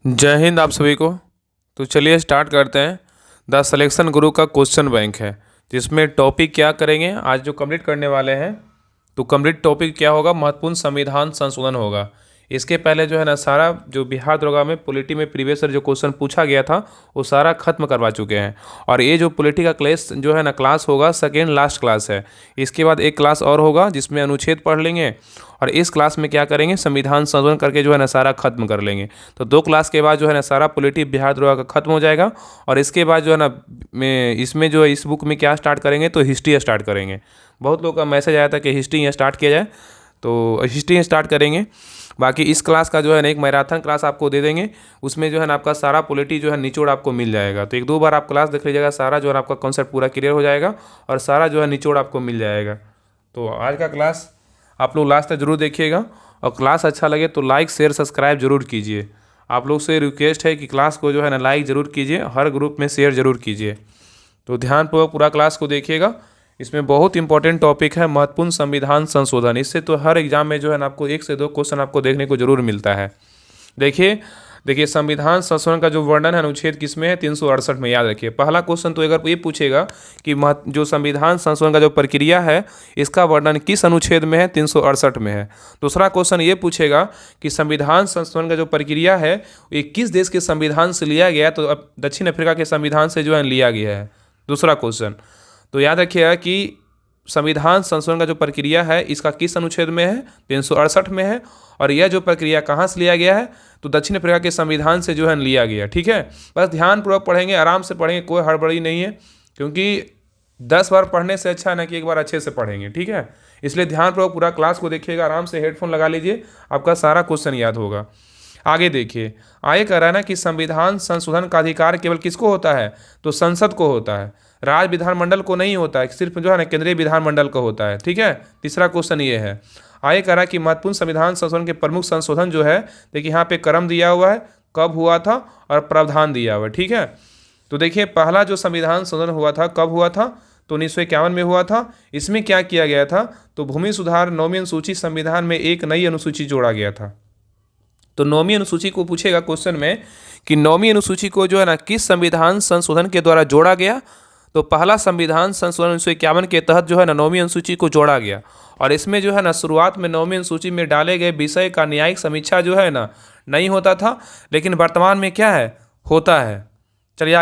जय हिंद आप सभी को। तो चलिए स्टार्ट करते हैं। द सिलेक्शन गुरु का क्वेश्चन बैंक है, जिसमें टॉपिक क्या करेंगे आज जो कंप्लीट करने वाले हैं। तो कंप्लीट टॉपिक क्या होगा? महत्वपूर्ण संविधान संशोधन होगा। इसके पहले जो है ना सारा जो बिहार दरोगा में पॉलिटी में प्रीवियस ईयर जो क्वेश्चन पूछा गया था वो सारा खत्म करवा चुके हैं। और ये जो पॉलिटी का क्लास जो है ना क्लास होगा सेकेंड लास्ट क्लास है। इसके बाद एक क्लास और होगा जिसमें अनुच्छेद पढ़ लेंगे, और इस क्लास में क्या करेंगे? संविधान संशोधन करके जो है ना सारा खत्म कर लेंगे। तो 2 क्लास के बाद जो है ना सारा पॉलिटी बिहार दरोगा का खत्म हो जाएगा। और इसके बाद जो है ना इसमें जो है इस बुक में क्या स्टार्ट करेंगे? तो हिस्ट्री स्टार्ट करेंगे। बहुत लोगों का मैसेज आया था कि हिस्ट्री स्टार्ट किया जाए, तो हिस्ट्री स्टार्ट करेंगे। बाकी इस क्लास का जो है ना एक मैराथन क्लास आपको दे देंगे, उसमें जो है ना आपका सारा पॉलिटी जो है निचोड़ आपको मिल जाएगा। तो 1-2 बार आप क्लास देख लीजिएगा, सारा जो है आपका कॉन्सेप्ट पूरा क्लियर हो जाएगा और सारा जो है निचोड़ आपको मिल जाएगा। तो आज का क्लास आप लोग लास्ट तक जरूर देखिएगा, और क्लास अच्छा लगे तो लाइक शेयर सब्सक्राइब जरूर कीजिए। आप लोग से रिक्वेस्ट है कि क्लास को जो है ना लाइक ज़रूर कीजिए, हर ग्रुप में शेयर ज़रूर कीजिए। तो ध्यानपूर्वक पूरा क्लास को देखिएगा। इसमें बहुत इंपॉर्टेंट टॉपिक है महत्वपूर्ण संविधान संशोधन। इससे तो हर एग्जाम में जो है ना आपको 1 से 2 क्वेश्चन आपको देखने को जरूर मिलता है। देखिए संविधान संशोधन का जो वर्णन है अनुच्छेद किसमें है? 368 में। याद रखिए, पहला क्वेश्चन तो अगर ये पूछेगा कि जो संविधान संशोधन का जो प्रक्रिया है इसका वर्णन किस अनुच्छेद में है? 368 में है। दूसरा क्वेश्चन ये पूछेगा कि संविधान संशोधन का जो प्रक्रिया है ये किस देश के संविधान से लिया गया है? तो अब दक्षिण अफ्रीका के संविधान से जो है लिया गया है, दूसरा क्वेश्चन। तो याद रखिएगा कि संविधान संशोधन का जो प्रक्रिया है इसका किस अनुच्छेद में है? 368 में है। और यह जो प्रक्रिया कहाँ से लिया गया है? तो दक्षिण अफ्रीका के संविधान से जो है लिया गया। ठीक है, बस ध्यानपूर्वक पढ़ेंगे, आराम से पढ़ेंगे, कोई हड़बड़ी नहीं है, क्योंकि 10 बार पढ़ने से अच्छा है ना कि एक बार अच्छे से पढ़ेंगे। ठीक है, इसलिए ध्यानपूर्वक पूरा क्लास को देखिएगा, आराम से हेडफोन लगा लीजिए, आपका सारा क्वेश्चन याद होगा। आगे देखिए, आगे कह रहा है ना कि संविधान संशोधन का अधिकार केवल किसको होता है? तो संसद को होता है, राज्य विधानमंडल को नहीं होता है, सिर्फ जो है ना केंद्रीय विधानमंडल को होता है। ठीक है, तीसरा क्वेश्चन ये है। आगे कह रहा है कि महत्वपूर्ण संविधान संशोधन के प्रमुख संशोधन जो है, देखिए यहाँ पे क्रम दिया हुआ है, कब हुआ था और प्रावधान दिया हुआ है। ठीक है, तो देखिए पहला जो संविधान संशोधन हुआ था कब हुआ था? तो 1951 में हुआ था। इसमें क्या किया गया था? तो भूमि सुधार 9वीं अनुसूची संविधान में एक नई अनुसूची जोड़ा गया था। तो 9वीं अनुसूची को पूछेगा क्वेश्चन में कि 9वीं अनुसूची को जो है ना किस संविधान संशोधन के द्वारा जोड़ा गया? तो पहला संविधान संशोधन 1951 के तहत जो है ना 9वीं अनुसूची को जोड़ा गया। और इसमें जो है ना शुरुआत में 9वीं अनुसूची में डाले गए विषय का न्यायिक समीक्षा जो है ना नहीं होता था, लेकिन वर्तमान में क्या है? होता है। चलिए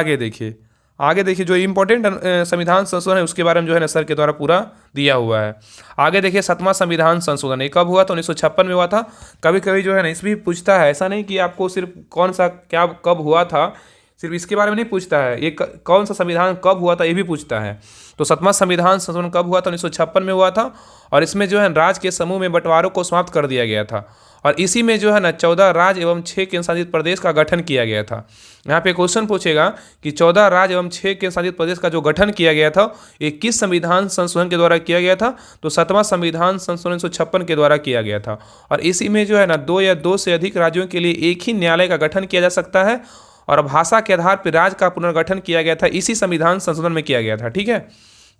आगे देखिए जो इम्पोर्टेंट संविधान संशोधन है उसके बारे में जो है ना सर के द्वारा पूरा दिया हुआ है। आगे देखिए 7वां संविधान संशोधन ये कब हुआ? तो 1956 में हुआ था। कभी कभी जो है ना इस भी पूछता है, ऐसा नहीं कि आपको सिर्फ कौन सा क्या कब हुआ था सिर्फ इसके बारे में नहीं पूछता है, ये कौन सा संविधान कब हुआ था ये भी पूछता है। तो 7वां संविधान संशोधन कब हुआ था? 1956 में हुआ था। और इसमें जो है राज्य के समूह में बंटवारों को समाप्त कर दिया गया था, और इसी में जो है ना 14 राज्य एवं 6 केंद्र शासित प्रदेश का गठन किया गया था। यहाँ पे क्वेश्चन पूछेगा कि 14 राज्य एवं 6 केंद्र शासित प्रदेश का जो गठन किया गया था ये किस संविधान संशोधन के द्वारा किया गया था? तो 7वां संविधान संशोधन 1956 के द्वारा किया गया था। और इसी में जो है ना 2 या 2 से अधिक राज्यों के लिए एक ही न्यायालय का गठन किया जा सकता है, और भाषा के आधार पर राज्य का पुनर्गठन किया गया था, इसी संविधान संशोधन में किया गया था। ठीक है,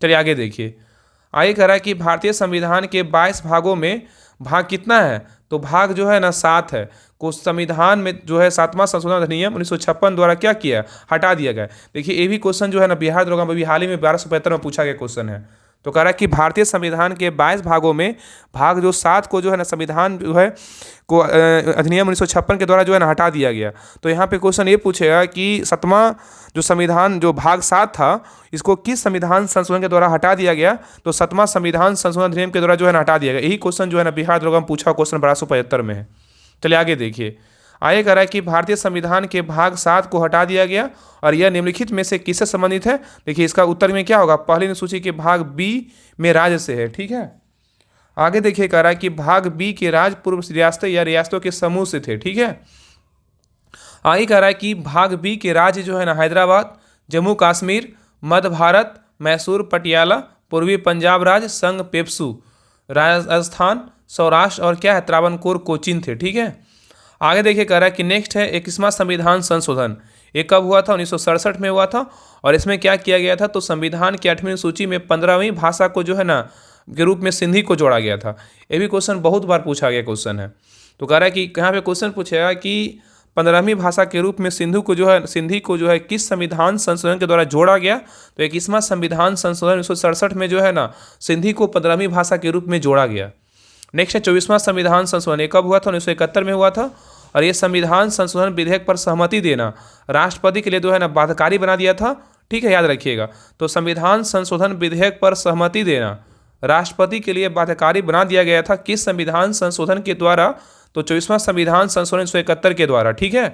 चलिए आगे देखिए। आगे कह रहा है कि भारतीय संविधान के 22 भागों में भाग कितना है? तो भाग जो है ना 7 है। को संविधान में जो है 7वां संशोधन अधिनियम 1956 द्वारा क्या किया? हटा दिया गया। देखिए ये भी क्वेश्चन जो है ना बिहार दरोगा में भी हाल ही में 1275 में पूछा गया क्वेश्चन है। तो कह रहा है कि भारतीय संविधान के 22 भागों में भाग जो 7 को जो है ना संविधान जो है को अधिनियम 1956 के द्वारा जो है ना हटा दिया गया। तो यहाँ पे क्वेश्चन ये पूछेगा कि 7वां जो संविधान जो भाग 7 था इसको किस संविधान संशोधन के द्वारा हटा दिया गया? तो 7वां संविधान संशोधन अधिनियम के द्वारा जो है ना हटा दिया गया। यही क्वेश्चन जो है ना बिहार दरोगा में पूछा क्वेश्चन 1275 में है। चलिए आगे देखिए। आगे कह रहा है कि भारतीय संविधान के भाग 7 को हटा दिया गया, और यह निम्नलिखित में से किससे संबंधित है? देखिए इसका उत्तर में क्या होगा? पहली अनुसूची के भाग बी में राज्य से है। ठीक है, आगे देखिए कह रहा है कि भाग बी के राज्य पूर्व रियासतें या रियासतों के समूह से थे। ठीक है, आगे कह रहा है कि भाग बी के राज्य जो है ना हैदराबाद, जम्मू कश्मीर, मध्य भारत, मैसूर, पटियाला, पूर्वी पंजाब राज्य, संघ पेप्सू, राजस्थान, सौराष्ट्र और क्या है त्रावणकोर, कोचीन थे। ठीक है, आगे देखिए कह रहा है कि नेक्स्ट है 21वां संविधान संशोधन। ये कब हुआ था? 1967 में हुआ था। और इसमें क्या किया गया था? तो संविधान की 8वीं सूची में 15वीं भाषा को जो है ना के रूप में सिंधी को जोड़ा गया था। ये भी क्वेश्चन बहुत बार पूछा गया क्वेश्चन है। तो कह रहा है कि यहाँ पे क्वेश्चन पूछेगा कि 15वीं भाषा के रूप में सिंधी को जो है किस संविधान संशोधन के द्वारा जोड़ा गया? तो 21वां संविधान संशोधन 1967 में जो है ना सिंधी को 15वीं भाषा के रूप में जोड़ा गया। नेक्स्ट है 24वां संविधान संशोधन, ये कब हुआ था? 1971 में हुआ था। और ये संविधान संशोधन विधेयक पर सहमति देना राष्ट्रपति के लिए जो है ना बाध्यकारी बना दिया था। ठीक है, याद रखिएगा। तो संविधान संशोधन विधेयक पर सहमति देना राष्ट्रपति के लिए बाध्यकारी बना दिया गया था किस संविधान संशोधन के द्वारा? तो 24वां संविधान संशोधन 1971 के द्वारा। ठीक है,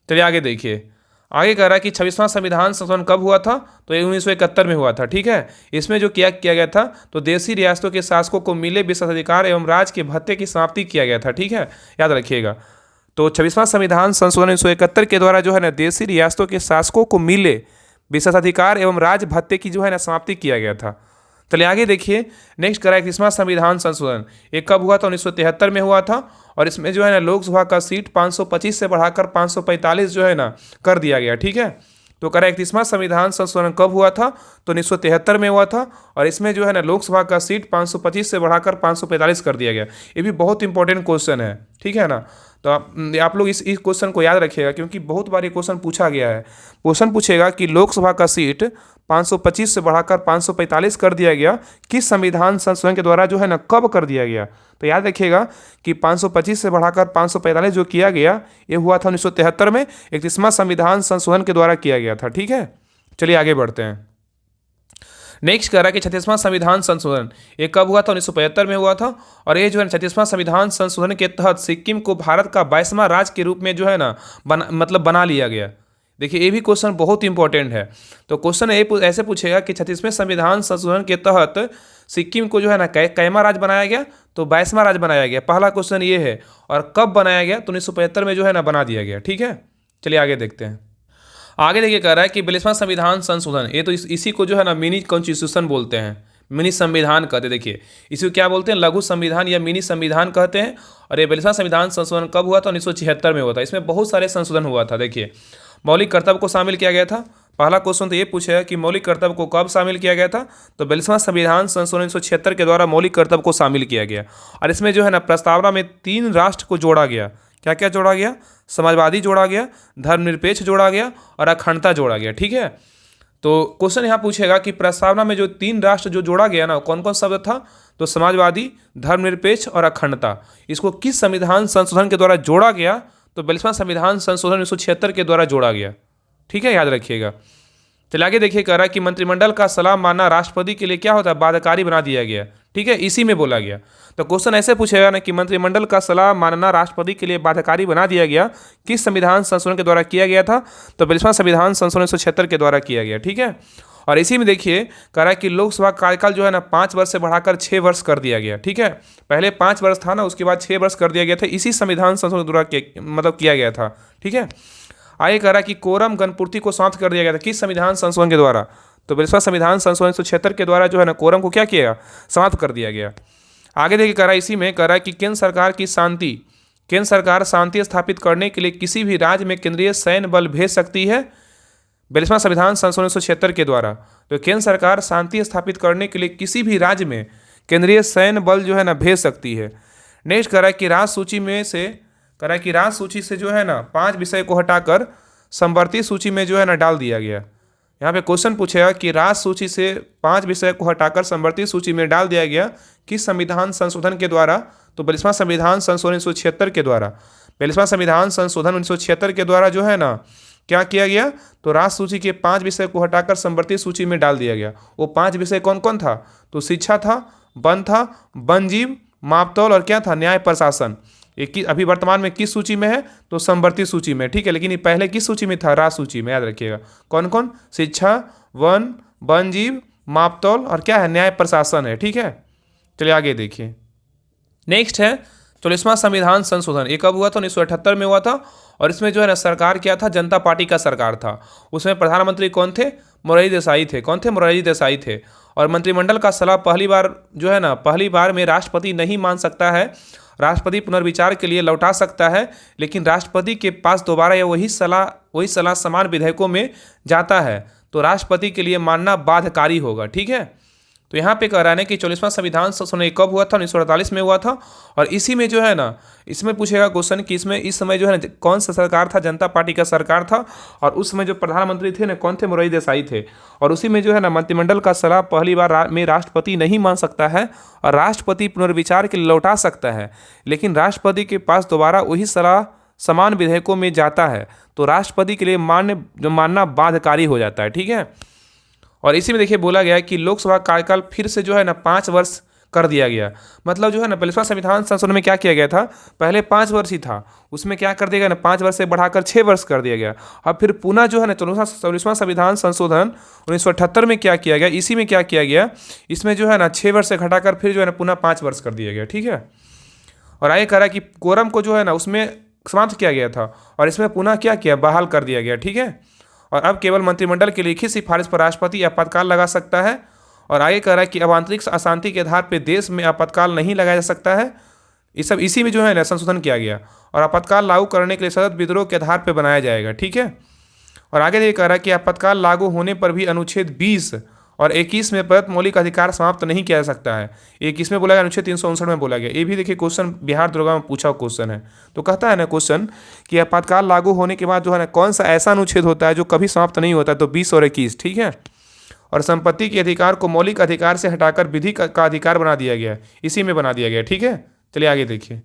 चलिए आगे देखिए। आगे कह रहा है कि 26वां संविधान संशोधन कब हुआ था? तो ये 1971 में हुआ था। ठीक है, इसमें जो किया गया था तो देशी रियासतों के शासकों को मिले विशेषाधिकार एवं राज के भत्ते की समाप्ति किया गया था। ठीक है, याद रखिएगा। तो 26वां संविधान संशोधन 1971 के द्वारा जो है ना देशी रियासतों के शासकों को मिले विशेषाधिकार एवं राज भत्ते की जो है ना समाप्ति किया गया था। चलिए आगे देखिए। नेक्स्ट करा 21वां संविधान संशोधन, ये कब हुआ था? 1973 में हुआ था। और इसमें जो है ना लोकसभा का सीट 525 से बढ़ाकर 545 जो है ना कर दिया गया। ठीक है, तो करा 31वां संविधान संशोधन कब हुआ था? तो 1973 में हुआ था। और इसमें जो है ना लोकसभा का सीट 525 से बढ़ाकर 545 कर दिया गया। ये भी बहुत इंपॉर्टेंट क्वेश्चन है। ठीक है ना, तो आप लोग इस क्वेश्चन को याद रखिएगा क्योंकि बहुत बार ये क्वेश्चन पूछा गया है। क्वेश्चन पूछेगा कि लोकसभा का सीट 525 से बढ़ाकर 545 कर दिया गया किस संविधान संशोधन के द्वारा जो है ना कब कर दिया गया? तो याद रखिएगा कि 525 से बढ़ाकर 545 जो किया गया ये हुआ था 1973 में, 31वां संविधान संशोधन के द्वारा किया गया था। ठीक है, चलिए आगे बढ़ते हैं। नेक्स्ट कह रहा है कि 36वां संविधान संशोधन ये कब हुआ था? 1975 में हुआ था। और ये जो है 36वां संविधान संशोधन के तहत सिक्किम को भारत का 22वां राज्य के रूप में जो है ना बना लिया गया। देखिए ये भी क्वेश्चन बहुत इंपॉर्टेंट है। तो क्वेश्चन ऐसे पूछेगा कि 36वें संविधान संशोधन के तहत सिक्किम को जो है ना कैमा राज्य बनाया गया? तो 22वां राज्य बनाया गया। पहला क्वेश्चन ये है। और कब बनाया गया? तो 1975 में जो है ना बना दिया गया। ठीक है, चलिए आगे देखते हैं। आगे देखिए कह रहा है कि 42वां संविधान संशोधन, ये तो इसी को जो है ना मिनी कॉन्स्टिट्यूशन बोलते हैं, मिनी संविधान कहते हैं। देखिए इसी को क्या बोलते हैं? लघु संविधान या मिनी संविधान कहते हैं। और ये 42वां संविधान संशोधन कब हुआ था? 1976 में हुआ था। इसमें बहुत सारे संशोधन हुआ था। देखिए मौलिक कर्तव्य को शामिल किया गया था। पहला क्वेश्चन तो ये पूछेगा कि मौलिक कर्तव्य को कब शामिल किया गया था? तो 42वां संविधान संशोधन 1976 के द्वारा मौलिक कर्तव्य को शामिल किया गया। और इसमें जो है ना प्रस्तावना में 3 राष्ट्र को जोड़ा गया। क्या क्या जोड़ा गया? समाजवादी जोड़ा गया, धर्मनिरपेक्ष जोड़ा गया और अखंडता जोड़ा गया। ठीक है, तो क्वेश्चन यहाँ पूछेगा कि प्रस्तावना में जो 3 राष्ट्र जो जोड़ा गया ना कौन कौन शब्द था? तो समाजवादी, धर्मनिरपेक्ष और अखंडता। इसको किस संविधान संशोधन के द्वारा जोड़ा गया? तो 42वां संविधान संशोधन 1976 के द्वारा जोड़ा गया। ठीक है, याद रखिएगा। चलिए आगे देखिए कह रहा है कि मंत्रिमंडल का सलाह मानना राष्ट्रपति के लिए क्या होता है? बाध्यकारी बना दिया गया। ठीक है, इसी में बोला गया। तो क्वेश्चन ऐसे पूछेगा ना कि मंत्रिमंडल का सलाह मानना राष्ट्रपति के लिए बाध्यकारी बना दिया गया किस संविधान संशोधन के द्वारा किया गया था? तो 42वां संविधान संशोधन 1976 के द्वारा किया गया। ठीक है, और इसी में देखिए कह रहा है कि लोकसभा कार्यकाल जो है ना 5 वर्ष से बढ़ाकर 6 वर्ष कर दिया गया। ठीक है, पहले 5 वर्ष था ना, उसके बाद 6 वर्ष कर दिया गया था। इसी संविधान संशोधन द्वारा किया गया था। ठीक है, आगे कह रहा है कि कोरम गणपूर्ति को समाप्त कर दिया गया था किस संविधान संशोधन के द्वारा? तो 42वां संविधान संशोधन 1976 के द्वारा जो है ना कोरम को क्या किया? समाप्त कर दिया गया। आगे देखिए कह रहा है इसी में कह रहा है कि केंद्र सरकार शांति स्थापित करने के लिए किसी भी राज्य में केंद्रीय सैन्य बल भेज सकती है 42वां संविधान संशोधन 1976 के द्वारा। तो केंद्र सरकार शांति स्थापित करने के लिए किसी भी राज्य में केंद्रीय सैन्य बल जो है ना भेज सकती है। नेक्स्ट कह रहा है कि राज्य सूची से जो है ना 5 विषय को हटाकर समवर्ती सूची में जो है ना डाल दिया गया। यहाँ पे क्वेश्चन पूछेगा कि राज्य सूची से 5 विषय को हटाकर समवर्ती सूची में डाल दिया गया किस संविधान संशोधन के द्वारा? तो 42वां संविधान संशोधन 1976 के द्वारा। 42वां संविधान संशोधन 1976 के द्वारा जो है ना क्या किया गया? तो राज्य सूची के 5 विषय को हटाकर समवर्ती सूची में डाल दिया गया। वो 5 विषय कौन कौन था? तो शिक्षा था, वन था, वन जीव, मापतौल और क्या था? न्याय प्रशासन। ये अभी वर्तमान में किस सूची में है? तो समवर्ती सूची में। ठीक है, लेकिन ये पहले किस सूची में था? राज्य सूची में। याद रखिएगा कौन कौन? शिक्षा, वन जीव, मापतौल और क्या है? न्याय प्रशासन है। ठीक है, चलिए आगे देखिए। नेक्स्ट है 44वां संविधान संशोधन। ये कब हुआ था? 1978 में हुआ था। और इसमें जो है ना सरकार क्या था? जनता पार्टी का सरकार था। उसमें प्रधानमंत्री कौन थे? मोरारजी देसाई थे। कौन थे? मोरारजी देसाई थे। और मंत्रिमंडल का सलाह पहली बार में राष्ट्रपति नहीं मान सकता है। राष्ट्रपति पुनर्विचार के लिए लौटा सकता है, लेकिन राष्ट्रपति के पास दोबारा या वही सलाह समान विधेयकों में जाता है तो राष्ट्रपति के लिए मानना बाध्यकारी होगा। ठीक है, तो यहाँ पे कह रहा है कि 44वां संविधान संशोधन कब हुआ था, 1948 में हुआ था। और इसी में जो है ना, इसमें पूछेगा क्वेश्चन कि इसमें इस समय जो है ना कौन सा सरकार था, जनता पार्टी का सरकार था। और उस समय जो प्रधानमंत्री थे ना कौन थे, मोरारजी देसाई थे। और उसी में जो है ना मंत्रिमंडल का सलाह पहली बार में राष्ट्रपति नहीं मान सकता है और राष्ट्रपति पुनर्विचार के लिए लौटा सकता है, लेकिन राष्ट्रपति के पास दोबारा वही सलाह समान विधेयकों में जाता है तो राष्ट्रपति के लिए मानना बाध्यकारी हो जाता है। ठीक है। और इसी में देखिए बोला गया है कि लोकसभा कार्यकाल फिर से जो है ना 5 वर्ष कर दिया गया। मतलब जो है ना 45वां संविधान संशोधन में क्या किया गया था, पहले 5 वर्ष ही था, उसमें क्या कर दिया गया ना 5 वर्ष से बढ़ाकर 6 वर्ष कर दिया गया। अब फिर पुनः जो है ना 44वां संविधान संशोधन 1978 में क्या किया गया, इसी में क्या किया गया, इसमें जो है ना 6 वर्ष से घटाकर फिर जो है ना पुनः 5 वर्ष कर दिया गया। ठीक है। और आगे कह रहा है कि कोरम को जो है ना उसमें समाप्त किया गया था और इसमें पुनः क्या किया, बहाल कर दिया गया। ठीक है। और अब केवल मंत्रिमंडल की लिखित सिफारिश पर राष्ट्रपति आपातकाल लगा सकता है। और आगे कह रहा है कि अब आंतरिक अशांति के आधार पर देश में आपातकाल नहीं लगाया जा सकता है। ये सब इसी में जो है ना संशोधन किया गया और आपातकाल लागू करने के लिए सतत विद्रोह के आधार पर बनाया जाएगा। ठीक है। और आगे ये कह रहा है कि आपातकाल लागू होने पर भी अनुच्छेद 20 और 21 में प्रदत्त मौलिक अधिकार समाप्त नहीं किया जा सकता है। 21 में बोला गया, अनुच्छेद 359 में बोला गया। ये भी देखिए क्वेश्चन बिहार दरोगा में पूछा क्वेश्चन है। तो कहता है ना क्वेश्चन कि आपातकाल लागू होने के बाद जो है ना कौन सा ऐसा अनुच्छेद होता है जो कभी समाप्त नहीं होता, तो 20 और 21। ठीक है। और संपत्ति के अधिकार को मौलिक अधिकार से हटाकर विधि का अधिकार बना दिया गया, इसी में बना दिया गया। ठीक है। चलिए आगे देखिए।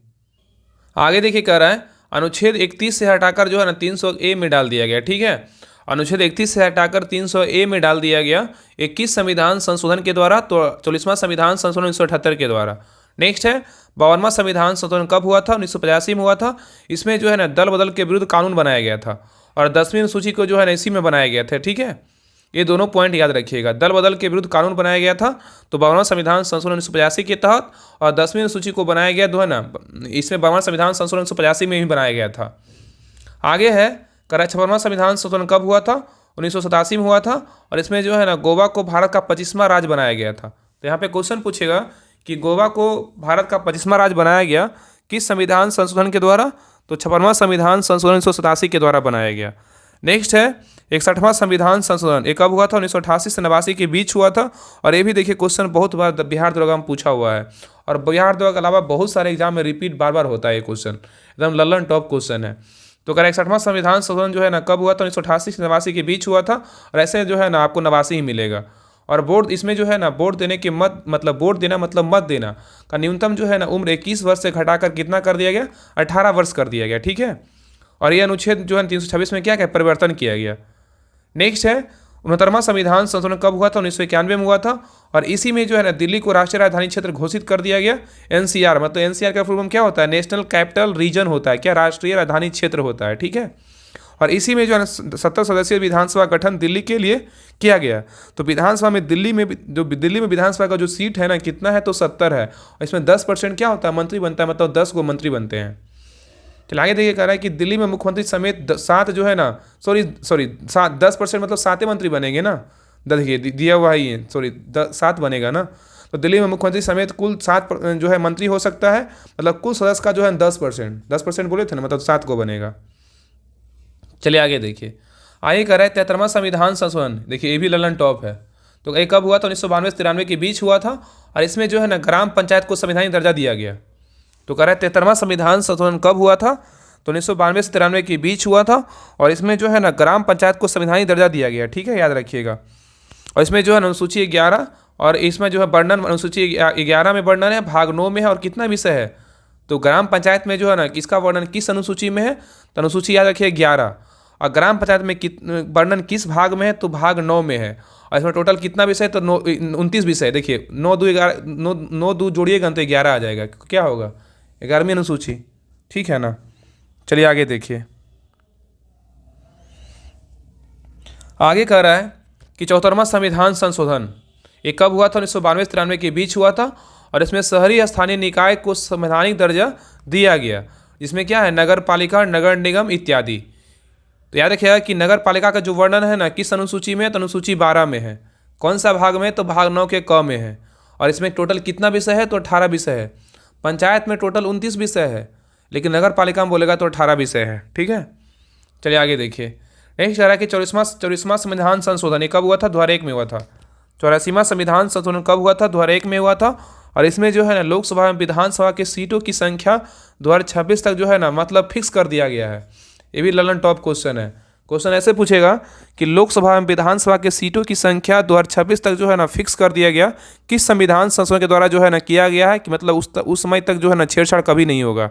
आगे देखिए कह रहा है अनुच्छेद 31 से हटाकर जो है ना 300A में डाल दिया गया। ठीक है। अनुच्छेद 31 से हटाकर 300A में डाल दिया गया 21 संविधान संशोधन के द्वारा, तो 44वां संविधान संशोधन 1978 के द्वारा। नेक्स्ट है 52वां संविधान संशोधन कब हुआ था, 1985 में हुआ था। इसमें जो है ना दल बदल के विरुद्ध कानून बनाया गया था और 10वीं अनुसूची को जो है ना इसी में बनाया गया था। ठीक है। ये दोनों पॉइंट याद रखिएगा, दल बदल के विरुद्ध कानून बनाया गया था तो 52वां संविधान संशोधन 1985 के तहत, और 10वीं अनुसूची को बनाया गया जो है ना इसमें 52वां संविधान संशोधन 1985 में ही बनाया गया था। आगे है 56वां संविधान संशोधन कब हुआ था, 1987 में हुआ था। और इसमें जो है ना गोवा को भारत का 25वां राज्य बनाया गया था। तो यहाँ पे क्वेश्चन पूछेगा कि गोवा को भारत का 25वां राज्य बनाया गया किस संविधान संशोधन के द्वारा, तो 56वां संविधान संशोधन 1987 के द्वारा बनाया गया। नेक्स्ट है 61वां संविधान संशोधन, ये कब हुआ था, 1988 से 89 के बीच हुआ था। और ये भी देखिए क्वेश्चन बहुत बार बिहार दरोगा में पूछा हुआ है और बिहार दरोगा के अलावा बहुत सारे एग्जाम में रिपीट बार बार होता है। ये क्वेश्चन एकदम लल्लन टॉप क्वेश्चन है। तो कह 61वां संविधान संशोधन जो है ना कब हुआ था, 1988 से 89 के बीच हुआ था। और ऐसे जो है ना आपको 89 ही मिलेगा। और बोर्ड इसमें जो है ना वोट देने के मतलब वोट देना मतलब मत देना का न्यूनतम जो है ना उम्र 21 वर्ष से घटाकर कितना कर दिया गया, 18 वर्ष कर दिया गया। ठीक है। और ये अनुच्छेद जो है 326 में क्या क्या परिवर्तन किया गया। नेक्स्ट है 69वां संविधान संशोधन कब हुआ था, 1991 में हुआ था। और इसी में जो है ना दिल्ली को राष्ट्रीय राजधानी क्षेत्र घोषित कर दिया गया। NCR मतलब NCR का फुल फॉर्म क्या होता है, नेशनल कैपिटल रीजन होता है, क्या राष्ट्रीय राजधानी क्षेत्र होता है। ठीक है। और इसी में जो है ना 70 सदस्यीय विधानसभा गठन दिल्ली के लिए किया गया। तो विधानसभा में दिल्ली में विधानसभा का जो सीट है ना कितना है, तो 70 है। और इसमें 10% क्या होता है, मंत्री बनता है, मतलब 10 गो मंत्री बनते हैं। चलिए आगे देखिए कह रहा है कि दिल्ली में मुख्यमंत्री समेत 7 जो है ना 10% मतलब 7 मंत्री बनेंगे ना, देखिए दिया हुआ ही है, 7 बनेगा ना। तो दिल्ली में मुख्यमंत्री समेत कुल 7 जो है मंत्री हो सकता है, मतलब कुल सदस्य का जो है 10% बोले थे ना, मतलब 7 को बनेगा। चलिए आगे देखिए। आगे कह रहा है 73वां संविधान संशोधन, देखिए ये भी ललन टॉप है। तो ये कब हुआ था, 1992 से 93 के बीच हुआ था। और इसमें जो है ना ग्राम पंचायत को संवैधानिक दर्जा दिया गया। तो कह रहा है 73वां संविधान संशोधन कब हुआ था, तो 1992 से 93 के बीच हुआ था। और इसमें जो है ना ग्राम पंचायत को संवैधानिक दर्जा दिया गया। ठीक है, याद रखिएगा। और इसमें जो है अनुसूची 11 और इसमें जो है वर्णन अनुसूची 11 में वर्णन है, भाग 9 में है और कितना विषय है, तो ग्राम पंचायत में जो है ना किसका वर्णन किस अनुसूची में है, तो अनुसूची याद रखिए 11। और ग्राम पंचायत में वर्णन किस भाग में है, तो भाग 9 में है। और इसमें टोटल कितना विषय, तो 29 विषय। देखिए 9 2 जोड़िएगा तो 11 आ जाएगा, क्या होगा 11वीं अनुसूची। ठीक है ना। चलिए आगे देखिए। आगे कह रहा है कि 74वां संविधान संशोधन ये कब हुआ था, 1992 से 93 के बीच हुआ था। और इसमें शहरी स्थानीय निकाय को संवैधानिक दर्जा दिया गया, जिसमें क्या है नगर पालिका, नगर निगम इत्यादि। तो याद रखिएगा कि नगर पालिका का जो वर्णन है ना किस अनुसूची में, तो अनुसूची 12 में है। कौन सा भाग में, तो भाग 9 के क में है। और इसमें टोटल कितना विषय है, तो 18 विषय है। पंचायत में टोटल 29 विषय है, लेकिन नगर पालिका में बोलेगा तो 18 विषय है। ठीक है। चलिए आगे देखिए। नेक्स्ट कह रहा है कि 44वां संविधान संशोधन कब हुआ था, 2001 में हुआ था। 84वां संविधान संशोधन कब हुआ था? 2001 में हुआ था। और इसमें जो है ना लोकसभा एवं विधानसभा की सीटों की संख्या 2026 तक जो है ना मतलब फिक्स कर दिया गया है। ये भी ललन टॉप क्वेश्चन है। क्वेश्चन ऐसे पूछेगा कि लोकसभा एवं विधानसभा के सीटों की संख्या 2026 तक जो है ना फिक्स कर दिया गया, किस संविधान संशोधन के द्वारा जो है ना किया गया है, कि मतलब उस समय तक जो है ना छेड़छाड़ कभी नहीं होगा।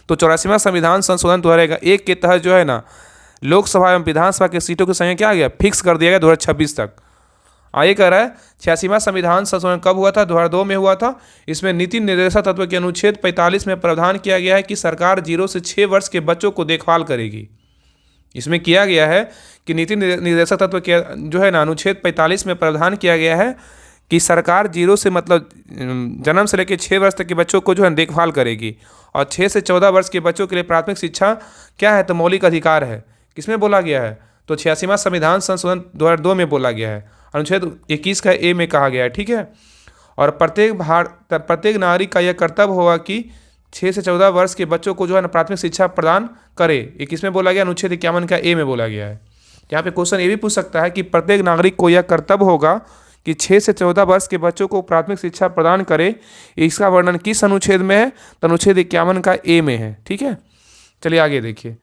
तो 84वां संविधान संशोधन 2001 के तहत जो है ना लोकसभा एवं विधानसभा के सीटों की संख्या क्या आ गया? फिक्स कर दिया गया 2026 तक। आगे कह रहा है 86वां संविधान संशोधन कब हुआ था? 2002 में हुआ था। इसमें नीति निर्देशक तत्व के अनुच्छेद 45 में प्रावधान किया गया है कि सरकार 0 से 6 वर्ष के बच्चों को देखभाल करेगी। इसमें किया गया है कि नीति निर्देशक तत्व के जो है ना अनुच्छेद 45 में प्रावधान किया गया है कि सरकार 0 से मतलब जन्म से लेकर 6 वर्ष तक के बच्चों को जो है देखभाल करेगी। और 6 से 14 वर्ष के बच्चों के लिए प्राथमिक शिक्षा क्या है? तो मौलिक अधिकार है। किसमें बोला गया है? तो 86वां संविधान संशोधन 2002 में बोला गया है। अनुच्छेद 21 का ए में कहा गया है। ठीक है। और प्रत्येक नागरिक का यह कर्तव्य होगा कि 6 से 14 वर्ष के बच्चों को जो है ना प्राथमिक शिक्षा प्रदान करे। ये किसमें बोला गया? अनुच्छेद 51 का ए में बोला गया है। यहाँ पे क्वेश्चन ये भी पूछ सकता है कि प्रत्येक नागरिक को यह कर्तव्य होगा कि 6 से 14 वर्ष के बच्चों को प्राथमिक शिक्षा प्रदान करे। इसका वर्णन किस अनुच्छेद में है? तो अनुच्छेद 51 का ए में है। ठीक है। चलिए आगे देखिए।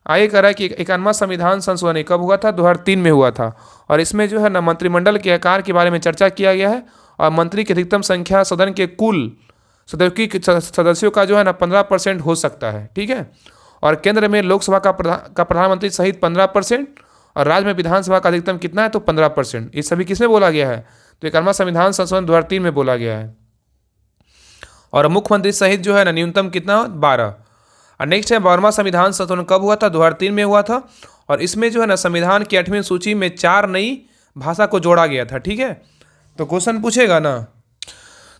आगे कह रहा है कि 91वां संविधान संशोधन कब हुआ था? 2003 में हुआ था। और इसमें जो है ना मंत्रिमंडल के आकार के बारे में चर्चा किया गया है। और मंत्री की अधिकतम संख्या सदन के कुल सदस्यों का जो है ना 15% हो सकता है। ठीक है। और केंद्र में लोकसभा का प्रधानमंत्री सहित 15%, और राज्य में विधानसभा का अधिकतम कितना है? तो 15%। ये सभी किसमें बोला गया है? तो 91वां संविधान संशोधन 2003 में बोला गया है। और मुख्यमंत्री सहित जो है ना न्यूनतम कितना? 12। और नेक्स्ट है 12वां संविधान संशोधन कब हुआ था? 2003 में हुआ था। और इसमें जो है ना संविधान की 8वीं सूची में 4 नई भाषा को जोड़ा गया था। ठीक है। तो क्वेश्चन पूछेगा ना,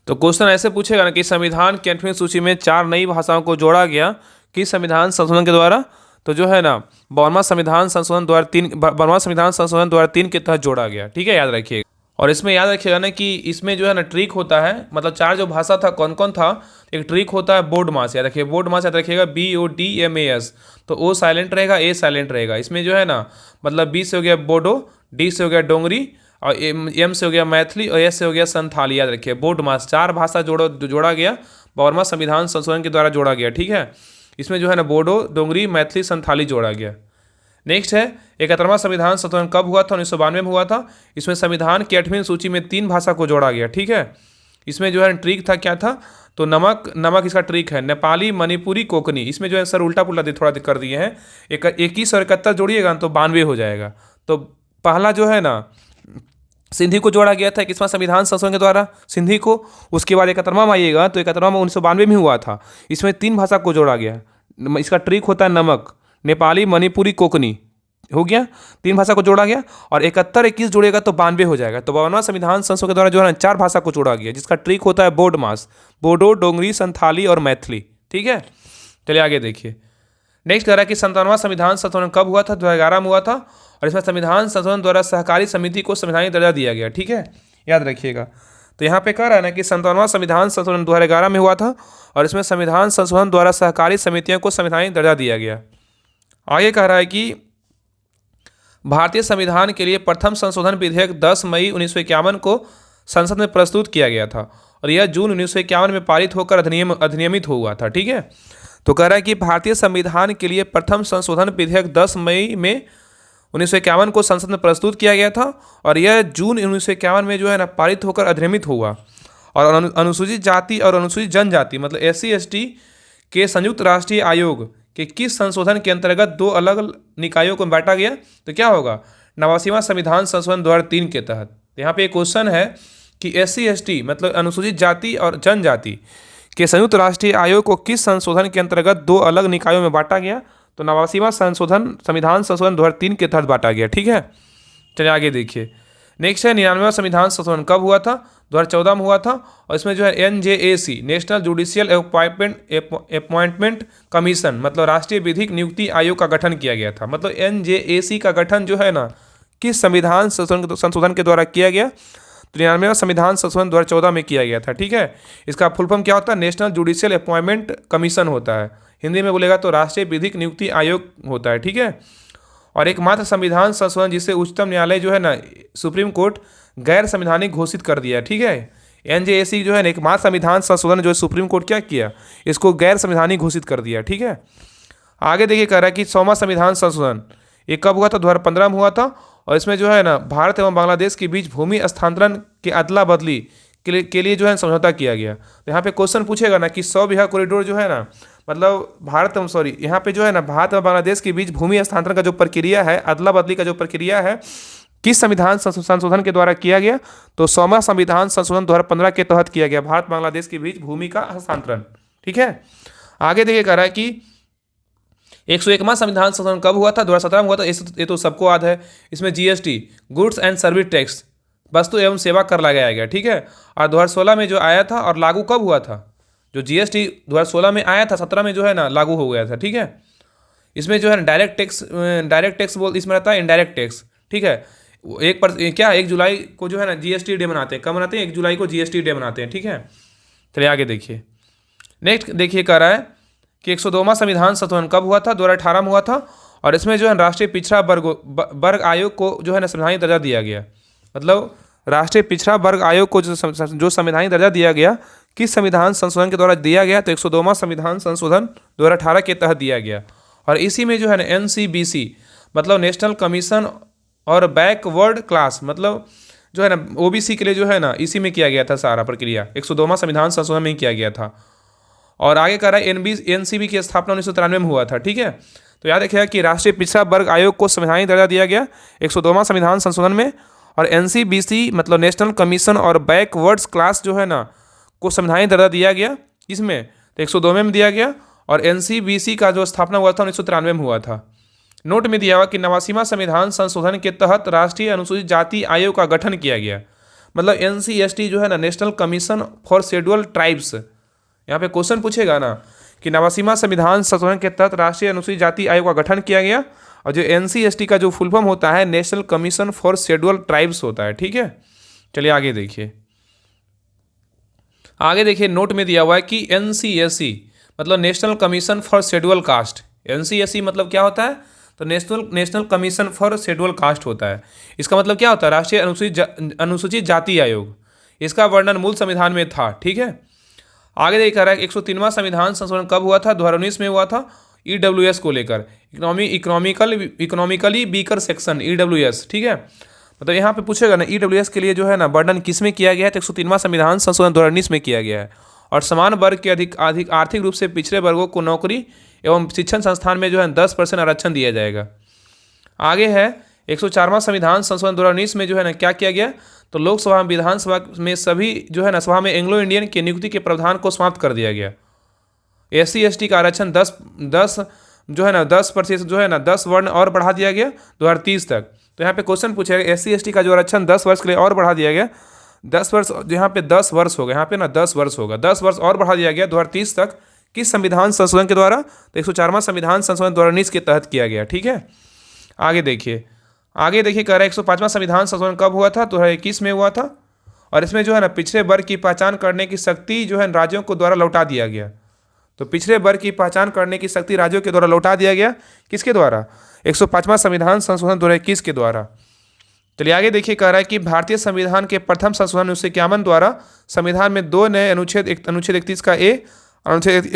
तो क्वेश्चन ऐसे पूछेगा ना कि संविधान की 8वीं सूची में 4 नई भाषाओं को जोड़ा गया किस संविधान संशोधन के द्वारा? तो जो है ना 12वां संविधान संशोधन 2003 के तहत जोड़ा गया। ठीक है, याद रखिएगा। और इसमें याद रखिएगा ना कि इसमें जो है ना ट्रिक होता है, मतलब 4 जो भाषा था कौन कौन था? एक ट्रिक होता है बोर्ड मास, याद रखिए बोर्ड मास याद रखिएगा, BODMAS। तो O साइलेंट रहेगा, A साइलेंट रहेगा। इसमें जो है ना मतलब B से हो गया बोडो, D से हो गया डोंगरी, और M से हो गया मैथिली, और S से हो गया संथाली। याद रखिए बोर्ड मास 4 भाषा जोड़ा गया, 12वां संविधान संशोधन के द्वारा जोड़ा गया। ठीक है। इसमें जो है ना बोडो, डोंगरी, मैथिली, संथाली जोड़ा गया। नेक्स्ट है 71वां संविधान संशोधन कब हुआ था? 1992 में हुआ था। इसमें संविधान की 8वीं सूची में 3 भाषा को जोड़ा गया। ठीक है। इसमें जो है ट्रिक था, क्या था? तो नमक इसका ट्रिक है, नेपाली, मणिपुरी, कोंकणी। इसमें जो है सर उल्टा पुल्टा थोड़ा कर दिए हैं। 21 और 71 जोड़िएगा तो 92 हो जाएगा। तो पहला जो है ना सिंधी को जोड़ा गया था 21वां संविधान संशोधन के द्वारा, सिंधी को। उसके बाद 71वां में आइएगा तो 71वां में 1992 में हुआ था। इसमें 3 भाषा को जोड़ा गया। इसका ट्रिक होता है नमक, नेपाली, मणिपुरी, कोंकणी। हो गया, 3 भाषा को जोड़ा गया। और 71 21 जोड़ेगा तो 92 हो जाएगा। तो 52वां संविधान संशोधन के द्वारा जो है 4 भाषा को जोड़ा गया, जिसका ट्रिक होता है बोर्ड मास, बोडो, डोंगरी, संथाली और मैथिली। ठीक है। चलिए आगे देखिए। नेक्स्ट कह रहा है कि 57वां संविधान संशोधन कब हुआ था? 2011 में हुआ था। और इसमें संविधान संशोधन द्वारा सहकारी समिति को संवैधानिक दर्जा दिया गया। ठीक है, याद रखिएगा। तो यहाँ पे कह रहा है ना कि 57वां संविधान संशोधन 2011 में हुआ था। और इसमें संविधान संशोधन द्वारा सहकारी समितियों को संवैधानिक दर्जा दिया गया। आगे कह रहा है कि भारतीय संविधान के लिए प्रथम संशोधन विधेयक 10 मई 1951 को संसद में प्रस्तुत किया गया था। और यह जून 1951 में पारित होकर अधिनियमित हुआ था। ठीक है। तो कह रहा है कि भारतीय संविधान के लिए प्रथम संशोधन विधेयक 10 मई में 1951 को संसद में प्रस्तुत किया गया था। और यह जून 1951 में जो है ना पारित होकर अधिनियमित हुआ। और अनुसूचित जाति और अनुसूचित जनजाति मतलब SC ST के संयुक्त राष्ट्रीय आयोग के किस संशोधन के अंतर्गत 2 अलग निकायों को बांटा गया? तो क्या होगा? 89वां संविधान संशोधन 2003 के तहत। यहाँ पे एक क्वेश्चन है कि SC ST मतलब अनुसूचित जाति और जनजाति के संयुक्त राष्ट्रीय आयोग को किस संशोधन के अंतर्गत 2 अलग निकायों में बांटा गया? तो 89वां संविधान संशोधन 2003 के तहत बांटा गया। ठीक है। चलिए आगे देखिए। नेक्स्ट है 99वां संविधान संशोधन कब हुआ था? 2014 में हुआ था। और इसमें जो है NJAC national judicial appointment commission मतलब राष्ट्रीय विधिक नियुक्ति आयोग का गठन किया गया था। मतलब NJAC का गठन जो है ना किस संविधान संशोधन के द्वारा किया गया? तो 99वां संविधान संशोधन 2014 में किया गया था। ठीक है। इसका फुल फॉर्म क्या होता है? नेशनल जुडिशियल अपॉइंटमेंट कमीशन होता है। हिंदी में बोलेगा तो राष्ट्रीय विधिक नियुक्ति आयोग होता है। ठीक है। और एकमात्र संविधान संशोधन जिसे उच्चतम न्यायालय जो है ना, सुप्रीम कोर्ट गैर संवैधानिक घोषित कर दिया। ठीक है, एनजेएसी जो है ना एकमात्र संविधान संशोधन जो है सुप्रीम कोर्ट क्या किया, इसको गैर संवैधानिक घोषित कर दिया। ठीक है, आगे देखिए कह रहा है कि 100वां संविधान संशोधन ये कब हुआ था, 2015 में हुआ था। और इसमें जो है ना भारत एवं बांग्लादेश के बीच भूमि हस्तांतरण के अदला बदली के लिए जो है समझौता किया गया। तो यहाँ पे क्वेश्चन पूछेगा ना कि 100 बीघा कॉरिडोर जो है ना, मतलब यहाँ पे जो है ना भारत और बांग्लादेश के बीच भूमि हस्तांतरण का जो प्रक्रिया है, अदला बदली का जो प्रक्रिया है, किस संविधान संशोधन के द्वारा किया गया, तो 100वां संविधान संशोधन 2015 के तहत किया गया, भारत बांग्लादेश के बीच भूमि का हस्तांतरण। ठीक है, आगे देखिए कह रहा है कि 101वां संविधान संशोधन कब हुआ था, 2017 में हुआ था। ये तो सबको याद है। इसमें GST, goods and service tax, वस्तु एवं सेवा कर लगाया गया। ठीक है, और 2016 में जो आया था और लागू कब हुआ था, जो जीएसटी 2016 में आया था, 17 में जो है ना लागू हो गया था। ठीक है, इसमें जो है डायरेक्ट टैक्स इसमें रहता है इनडायरेक्ट टैक्स। ठीक है, 1 जुलाई को जो है ना जीएसटी डे मनाते हैं। कब मनाते हैं, 1 जुलाई को जीएसटी डे मनाते हैं। ठीक है, चलिए आगे देखिए। नेक्स्ट देखिए कह रहा है कि 102वां संविधान संशोधन कब हुआ था, 2018 में हुआ था। और इसमें जो है राष्ट्रीय पिछड़ा वर्ग आयोग को जो है ना संवैधानिक दर्जा दिया गया। मतलब राष्ट्रीय पिछड़ा वर्ग आयोग को जो संवैधानिक दर्जा दिया गया, किस संविधान संशोधन के द्वारा दिया गया, तो 102वां संविधान संशोधन 2018 के तहत दिया गया। और इसी में जो है ना एनसीबीसी मतलब नेशनल कमीशन और बैकवर्ड क्लास मतलब जो है ना ओबीसी के लिए जो है ना इसी में किया गया था सारा प्रक्रिया, 102वां संविधान संशोधन में ही किया गया था। और आगे कह रहा है एनसीबी की स्थापना 1993 में हुआ था। ठीक है, तो याद रखिएगा कि राष्ट्रीय पिछड़ा वर्ग आयोग को संवैधानिक दर्जा दिया गया 102वां संविधान संशोधन में। और एनसीबीसी मतलब नेशनल कमीशन और बैकवर्ड्स क्लास जो है ना को संवैधानिक दर्जा दिया गया, इसमें तो 102 में दिया गया। और एनसीबीसी का जो स्थापना हुआ था 1993 में हुआ था। नोट में दिया हुआ कि 89वां संविधान संशोधन के तहत राष्ट्रीय अनुसूचित जाति आयोग का गठन किया गया। मतलब एनसीएसटी जो है ना national commission for schedule tribes, यहाँ पे क्वेश्चन पूछेगा ना कि 89वां संविधान संशोधन के तहत राष्ट्रीय अनुसूचित जाति आयोग का गठन किया गया। और जो एनसीएसटी का जो फुल फॉर्म होता है national commission for schedule tribes होता है। ठीक है, चलिए आगे देखिए। आगे देखिए नोट में दिया हुआ है कि एनसीएससी मतलब national commission for schedule caste. NCSC मतलब क्या होता है, तो national commission for schedule caste होता है। इसका मतलब क्या होता है, राष्ट्रीय अनुसूचित जाति आयोग। इसका वर्णन मूल संविधान में था। ठीक है, आगे देखा रहा है 103वां संविधान संशोधन कब हुआ था, 2019 में हुआ था। ईडब्ल्यूएस को लेकर इकोनॉमिकली वीकर सेक्शन ईडब्ल्यूएस। ठीक है, मतलब यहाँ पे पूछेगा ना ईडब्ल्यूएस के लिए जो है ना वर्णन किस में किया गया है, तो 103वां संविधान संशोधन 2019 में किया गया है। और समान वर्ग के अधिक आर्थिक रूप से पिछड़े वर्गों को नौकरी एवं शिक्षण संस्थान में जो है 10% आरक्षण दिया जाएगा। आगे है 104वां संविधान संशोधन 2019 में जो है ना क्या किया गया, तो लोकसभा विधानसभा में सभी जो है ना सभा में एंग्लो इंडियन की नियुक्ति के प्रावधान को समाप्त कर दिया गया। एससी एसटी का आरक्षण 10 जो है ना 10% जो है ना 10 वर्ण और बढ़ा दिया गया 2030 तक। तो यहाँ पे क्वेश्चन पूछेगा एससी एसटी का जो आरक्षण 10 वर्ष के लिए और बढ़ा दिया गया, 10 वर्ष यहाँ पे 10 वर्ष होगा, यहाँ पे ना 10 वर्ष होगा, 10 वर्ष और बढ़ा दिया गया 2030 तक। किस संविधान संशोधन के द्वारा, तो 104वां संविधान संशोधन 2019 के तहत किया गया। ठीक है, आगे देखिए कह रहा है 105वां संविधान संशोधन कब हुआ था, 2021 में हुआ था। और इसमें जो है ना पिछड़े वर्ग की पहचान करने की शक्ति जो है राज्यों को द्वारा लौटा दिया गया। तो पिछड़े वर्ग की पहचान करने की शक्ति राज्यों के द्वारा लौटा दिया गया, किसके द्वारा, 105वां संविधान संशोधन 2021 के द्वारा। चलिए आगे देखिए कह रहा है कि भारतीय संविधान के प्रथम संशोधन 1951 द्वारा संविधान में 2 नए अनुच्छेद 31 का ए, अनुच्छेद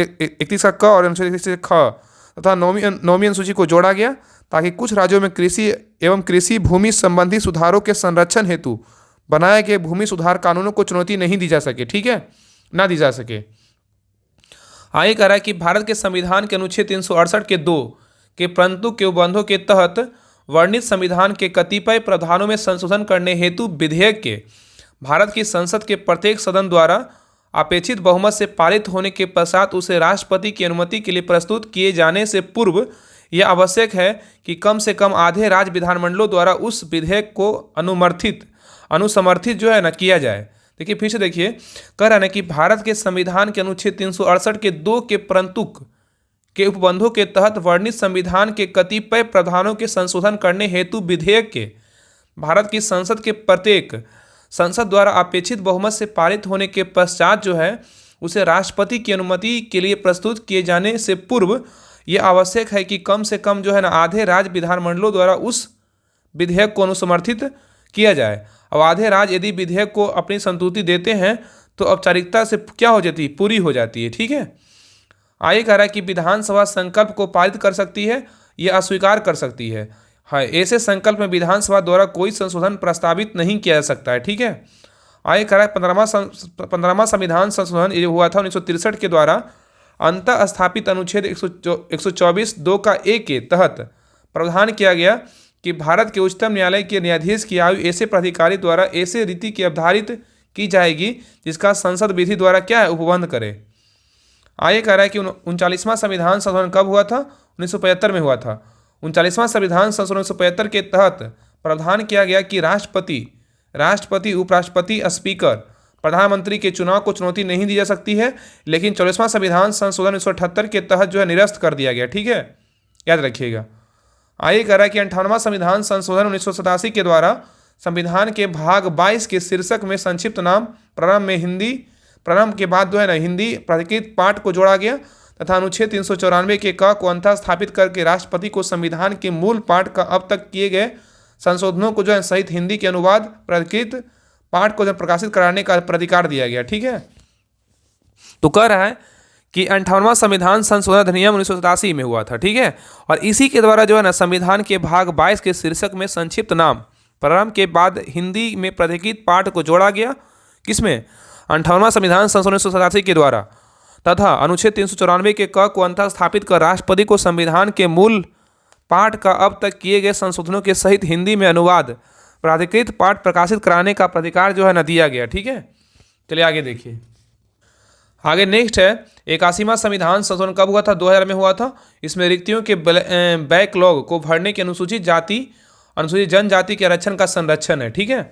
31 का क और अनुच्छेद 31 का ख तथा 9वीं अनुसूची को जोड़ा गया, ताकि कुछ राज्यों में कृषि एवं कृषि भूमि संबंधी सुधारों के संरक्षण हेतु बनाए गए भूमि सुधार कानूनों को चुनौती नहीं दी जा सके। ठीक है, ना दी जा सके। आगे कह रहा है कि भारत के संविधान के अनुच्छेद 368 के 2 के परंतु के उपबंधों के तहत वर्णित संविधान के कतिपय प्रावधानों में संशोधन करने हेतु विधेयक के भारत की संसद के प्रत्येक सदन द्वारा अपेक्षित बहुमत से पारित होने के पश्चात उसे राष्ट्रपति की अनुमति के लिए प्रस्तुत किए जाने से पूर्व यह आवश्यक है कि कम से कम आधे राज्य विधानमंडलों द्वारा उस विधेयक को अनुसमर्थित जो है ना किया जाए। देखिए फिर से देखिए, कह रहा है ना कि भारत के संविधान के अनुच्छेद 368 के 2 के परंतुक के उपबंधों के तहत वर्णित संविधान के कतिपय प्रावधानों के संशोधन करने हेतु विधेयक के भारत की संसद के प्रत्येक संसद द्वारा अपेक्षित बहुमत से पारित होने के पश्चात जो है उसे राष्ट्रपति की अनुमति के लिए प्रस्तुत किए जाने से पूर्व ये आवश्यक है कि कम से कम जो है ना आधे राज्य विधानमंडलों द्वारा उस विधेयक को अनुसमर्थित किया जाए। अब आधे राज्य यदि विधेयक को अपनी संतुष्टि देते हैं तो औपचारिकता से क्या हो जाती है, पूरी हो जाती है। ठीक है, आगे कह रहा है कि विधानसभा संकल्प को पारित कर सकती है या अस्वीकार कर सकती है। हाँ, ऐसे संकल्प में विधानसभा द्वारा कोई संशोधन प्रस्तावित नहीं किया जा सकता है। ठीक है, आगे कह रहा है 15वां संविधान संशोधन ये हुआ था 1963 के द्वारा अंतः स्थापित अनुच्छेद 124(2) का ए के तहत प्रावधान किया गया कि भारत के उच्चतम न्यायालय के न्यायाधीश की आयु ऐसे प्राधिकारी द्वारा ऐसे रीति की अवधारित की जाएगी जिसका संसद विधि द्वारा क्या है, उपबंध करे। आगे कह रहा है कि 39वां संविधान संशोधन कब हुआ था, 1975 में हुआ था। 39वां संविधान संशोधन 1975 के तहत प्रावधान किया गया कि राष्ट्रपति, उपराष्ट्रपति, स्पीकर, प्रधानमंत्री के चुनाव को चुनौती नहीं दी जा सकती है, लेकिन 44वां संविधान संशोधन 1978 के तहत जो है निरस्त कर दिया गया। ठीक है, याद रखिएगा। आगे कह रहा है कि 58वां संविधान संशोधन 1987 के द्वारा संविधान के भाग 22 के शीर्षक में संक्षिप्त नाम प्रारंभ के बाद जो है ना हिंदी प्राधिकृत पाठ को जोड़ा गया तथा अनुच्छेद 394 के क को अंतः स्थापित करके राष्ट्रपति को संविधान के मूल पाठ का अब तक किए गए संशोधनों को जो है सहित हिंदी के अनुवाद प्राधिकृत पाठ को जो प्रकाशित कराने का अधिकार दिया गया। ठीक है, तो कह रहा है कि 58वां संविधान संशोधन अधिनियम 1987 में हुआ था। ठीक है, और इसी के द्वारा जो है ना संविधान के भाग 22 के शीर्षक में संक्षिप्त नाम प्रारंभ के बाद हिंदी में प्राधिकृत पाठ को जोड़ा गया। किसमें, 58वां संविधान संशोधन 1987 के द्वारा तथा अनुच्छेद 394 के क को अंतः स्थापित कर राष्ट्रपति को संविधान के मूल पाठ का अब तक किए गए संशोधनों के सहित हिंदी में अनुवाद प्राधिकृत पाठ प्रकाशित कराने का अधिकार जो है न दिया गया। ठीक है, चलिए आगे देखिए। आगे नेक्स्ट है 81वां संविधान संशोधन कब हुआ था, 2000 में हुआ था। इसमें रिक्तियों के बैकलॉग को भरने के अनुसूचित जनजाति के आरक्षण का संरक्षण है। ठीक है,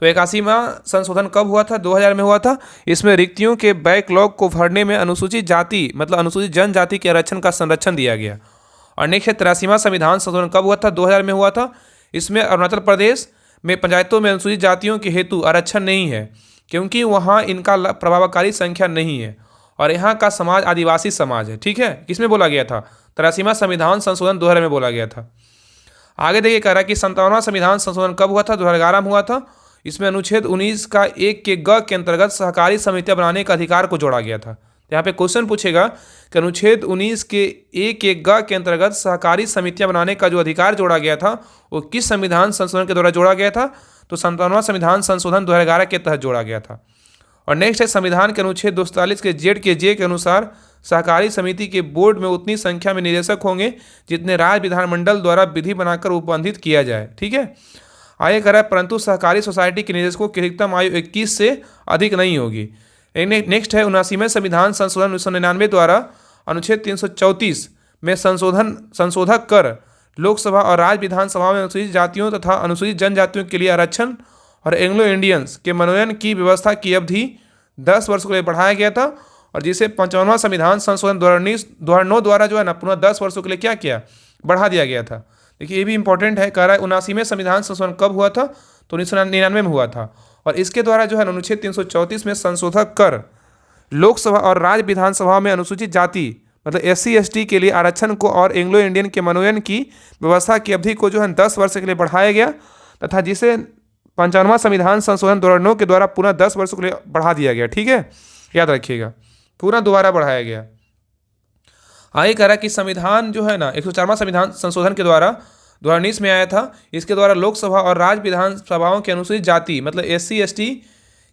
तो 81वां संशोधन कब हुआ था, 2000 में हुआ था। इसमें रिक्तियों के बैकलॉग को भरने में अनुसूचित जाति मतलब अनुसूचित जनजाति के आरक्षण का संरक्षण दिया गया। और नेक्स्ट है 83वां संविधान संशोधन कब हुआ था, 2000 में हुआ था। इसमें अरुणाचल प्रदेश में पंचायतों में अनुसूचित जातियों के हेतु आरक्षण नहीं है क्योंकि वहाँ इनका प्रभावकारी संख्या नहीं है और यहाँ का समाज आदिवासी समाज है। ठीक है, किसमें बोला गया था, 83वां संविधान संशोधन 2000 में बोला गया था। आगे देखिए कह रहा है कि 57वां संविधान संशोधन कब हुआ था, 2011 में हुआ था। इसमें अनुच्छेद 19 का 1 के ग के अंतर्गत सहकारी समितियां बनाने का अधिकार को जोड़ा गया था। तो यहाँ पे क्वेश्चन पूछेगा कि अनुच्छेद 19 के 1 के ग के अंतर्गत सहकारी समितियां बनाने का जो अधिकार जोड़ा गया था वो किस संविधान संशोधन के द्वारा जोड़ा गया था, तो 57वां संविधान संशोधन 2011 के तहत जोड़ा गया था। और नेक्स्ट है संविधान के अनुच्छेद 243 के जेड के जे के अनुसार सहकारी समिति के बोर्ड में उतनी संख्या में निदेशक होंगे जितने राज्य विधानमंडल द्वारा विधि बनाकर उपबंधित किया जाए। ठीक है, आगे कह रहा है परंतु सहकारी सोसाइटी के निदेशकों की अधिकतम आयु 21 से अधिक नहीं होगी। नेक्स्ट है 79वें संविधान संशोधन 1999 द्वारा अनुच्छेद 334 में संशोधक कर लोकसभा और राज्य विधानसभा में अनुसूचित जातियों तथा अनुसूचित जनजातियों के लिए आरक्षण और एंग्लो इंडियंस के मनोनयन की व्यवस्था की अवधि 10 वर्ष के लिए बढ़ाया गया था और जिसे 55वां संविधान संशोधन 2009 द्वारा जो है ना पुनः 10 वर्षों के लिए क्या किया, बढ़ा दिया गया था। देखिए ये भी इंपॉर्टेंट है, कह रहा है 79वें संविधान संशोधन कब हुआ था, तो 1999 में हुआ था और इसके द्वारा जो है अनुच्छेद 334 में संशोधक कर लोकसभा और राज्य विधानसभा में अनुसूचित जाति मतलब SC ST के लिए आरक्षण को और एंग्लो इंडियन के मनोनयन की व्यवस्था की अवधि को जो है 10 वर्ष के लिए बढ़ाया गया तथा जिसे 55वां संविधान संशोधन 2009 के द्वारा पुनः 10 वर्षों के लिए बढ़ा दिया गया। ठीक है, याद रखिएगा, पुनः दोबारा बढ़ाया गया। आगे कह रहा है कि संविधान जो है ना 104वां संविधान संशोधन के द्वारा 2019 में आया था। इसके द्वारा लोकसभा और राज्य विधानसभाओं के अनुसूचित जाति मतलब SC ST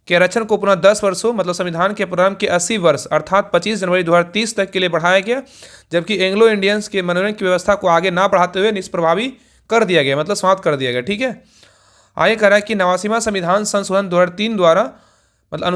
के आरक्षण को पुनः 10 वर्षों मतलब संविधान के प्रारंभ के 80 वर्ष अर्थात 25 जनवरी 2030 तक के लिए बढ़ाया गया, जबकि एंग्लो इंडियंस के मनोनयन की व्यवस्था को आगे ना बढ़ाते हुए निष्प्रभावी कर दिया गया मतलब समाप्त कर दिया गया। ठीक है, आगे कह रहा है कि 89वां संविधान संशोधन 2003 द्वारा मतलब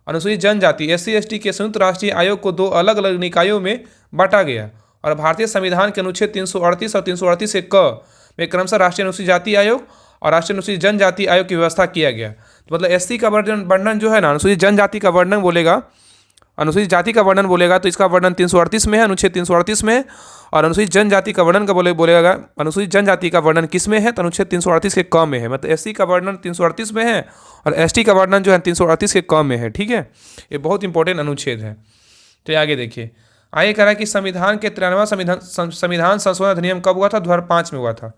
अनुसूचित जनजाति SC ST के संयुक्त राष्ट्रीय आयोग को 2 अलग अलग निकायों में बांटा गया और भारतीय संविधान के अनुच्छेद 338 और 338 के क में क्रमशः राष्ट्रीय अनुसूचित जाति आयोग और राष्ट्रीय अनुसूचित जनजाति आयोग की व्यवस्था किया गया। तो मतलब SC का वर्णन जो है ना अनुसूचित जनजाति का वर्णन बोलेगा, अनुसूचित जाति का वर्णन बोलेगा तो इसका वर्णन 338 में है, अनुच्छेद 338 में है और अनुसूचित जनजाति का वर्णन का बोलेगा अनुसूचित जनजाति का वर्णन किस में है, तो अनुच्छेद 338 के क में है। मतलब SC का वर्णन 338 में है और ST का वर्णन जो है 338 के क में है। ठीक है, ये बहुत इंपॉर्टेंट अनुच्छेद है। तो आगे देखिए, आगे कह रहा है कि संविधान के 93वां संविधान संशोधन अधिनियम कब हुआ था? 2005 में हुआ था।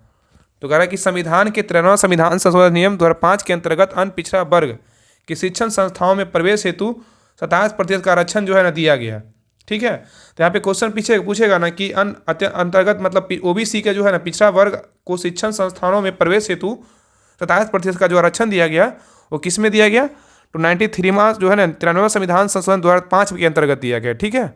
तो कह रहा है कि संविधान के 93वां संविधान संशोधन अधिनियम 2005 के अंतर्गत अन्य पिछड़ा वर्ग की शिक्षण संस्थाओं में प्रवेश हेतु 27% का आरक्षण जो है ना दिया गया। ठीक है, तो यहाँ पे क्वेश्चन पीछे पूछेगा ना कि अंतर्गत मतलब ओबीसी के जो है ना पिछड़ा वर्ग को शिक्षण संस्थानों में प्रवेश हेतु 27% का जो आरक्षण दिया गया वो किस में दिया गया? तो 93वां जो है ना 93वां संविधान संशोधन 2005 के अंतर्गत दिया गया। ठीक है,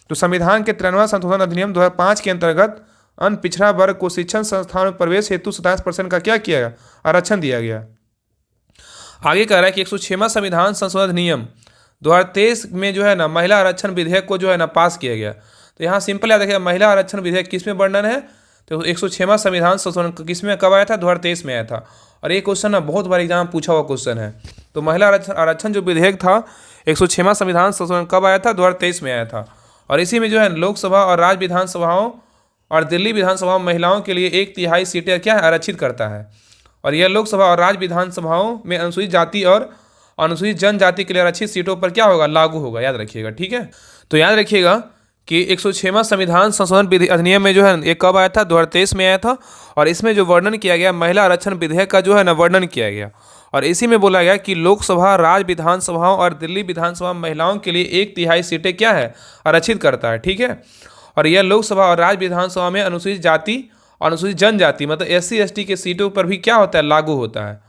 तो संविधान के 93वां संशोधन अधिनियम 2005 के अंतर्गत अन्य पिछड़ा वर्ग को शिक्षण संस्थानों में प्रवेश हेतु 27% का क्या किया गया? आरक्षण दिया गया। आगे कह रहा है कि 106वां संविधान संशोधन अधिनियम 2023 में जो है ना महिला आरक्षण विधेयक को जो है ना पास किया गया। तो यहाँ सिंपल याद रखिएगा, महिला आरक्षण विधेयक किस में वर्णन है? तो 106वां संविधान संशोधन किस में कब आया था? 2023 में आया था। और ये क्वेश्चन ना बहुत बार एग्जाम पूछा हुआ क्वेश्चन है। तो महिला आरक्षण जो विधेयक था 106वां संविधान संशोधन कब आया था? 2023 में आया था। और इसी में जो है लोकसभा और राज्य विधानसभाओं और दिल्ली विधानसभा में महिलाओं के लिए 1/3 सीटें क्या है? आरक्षित करता है। और यह लोकसभा और राज्य विधानसभाओं में अनुसूचित जाति और अनुसूचित जनजाति के लिए आरक्षित सीटों पर क्या होगा? लागू होगा। याद रखिएगा। ठीक है, तो याद रखिएगा कि 106वां संविधान संशोधन अधिनियम में जो है ये कब आया था? 2023 में आया था। और इसमें जो वर्णन किया गया महिला आरक्षण विधेयक का जो है ना वर्णन किया गया। और इसी में बोला गया कि लोकसभा, राज्य विधानसभाओं और दिल्ली विधानसभा महिलाओं के लिए 1/3 सीटें क्या है? आरक्षित करता है। ठीक है, और यह लोकसभा और राज्य विधानसभा में अनुसूचित जाति और अनुसूचित जनजाति मतलब SC ST के सीटों पर भी क्या होता है? लागू होता है।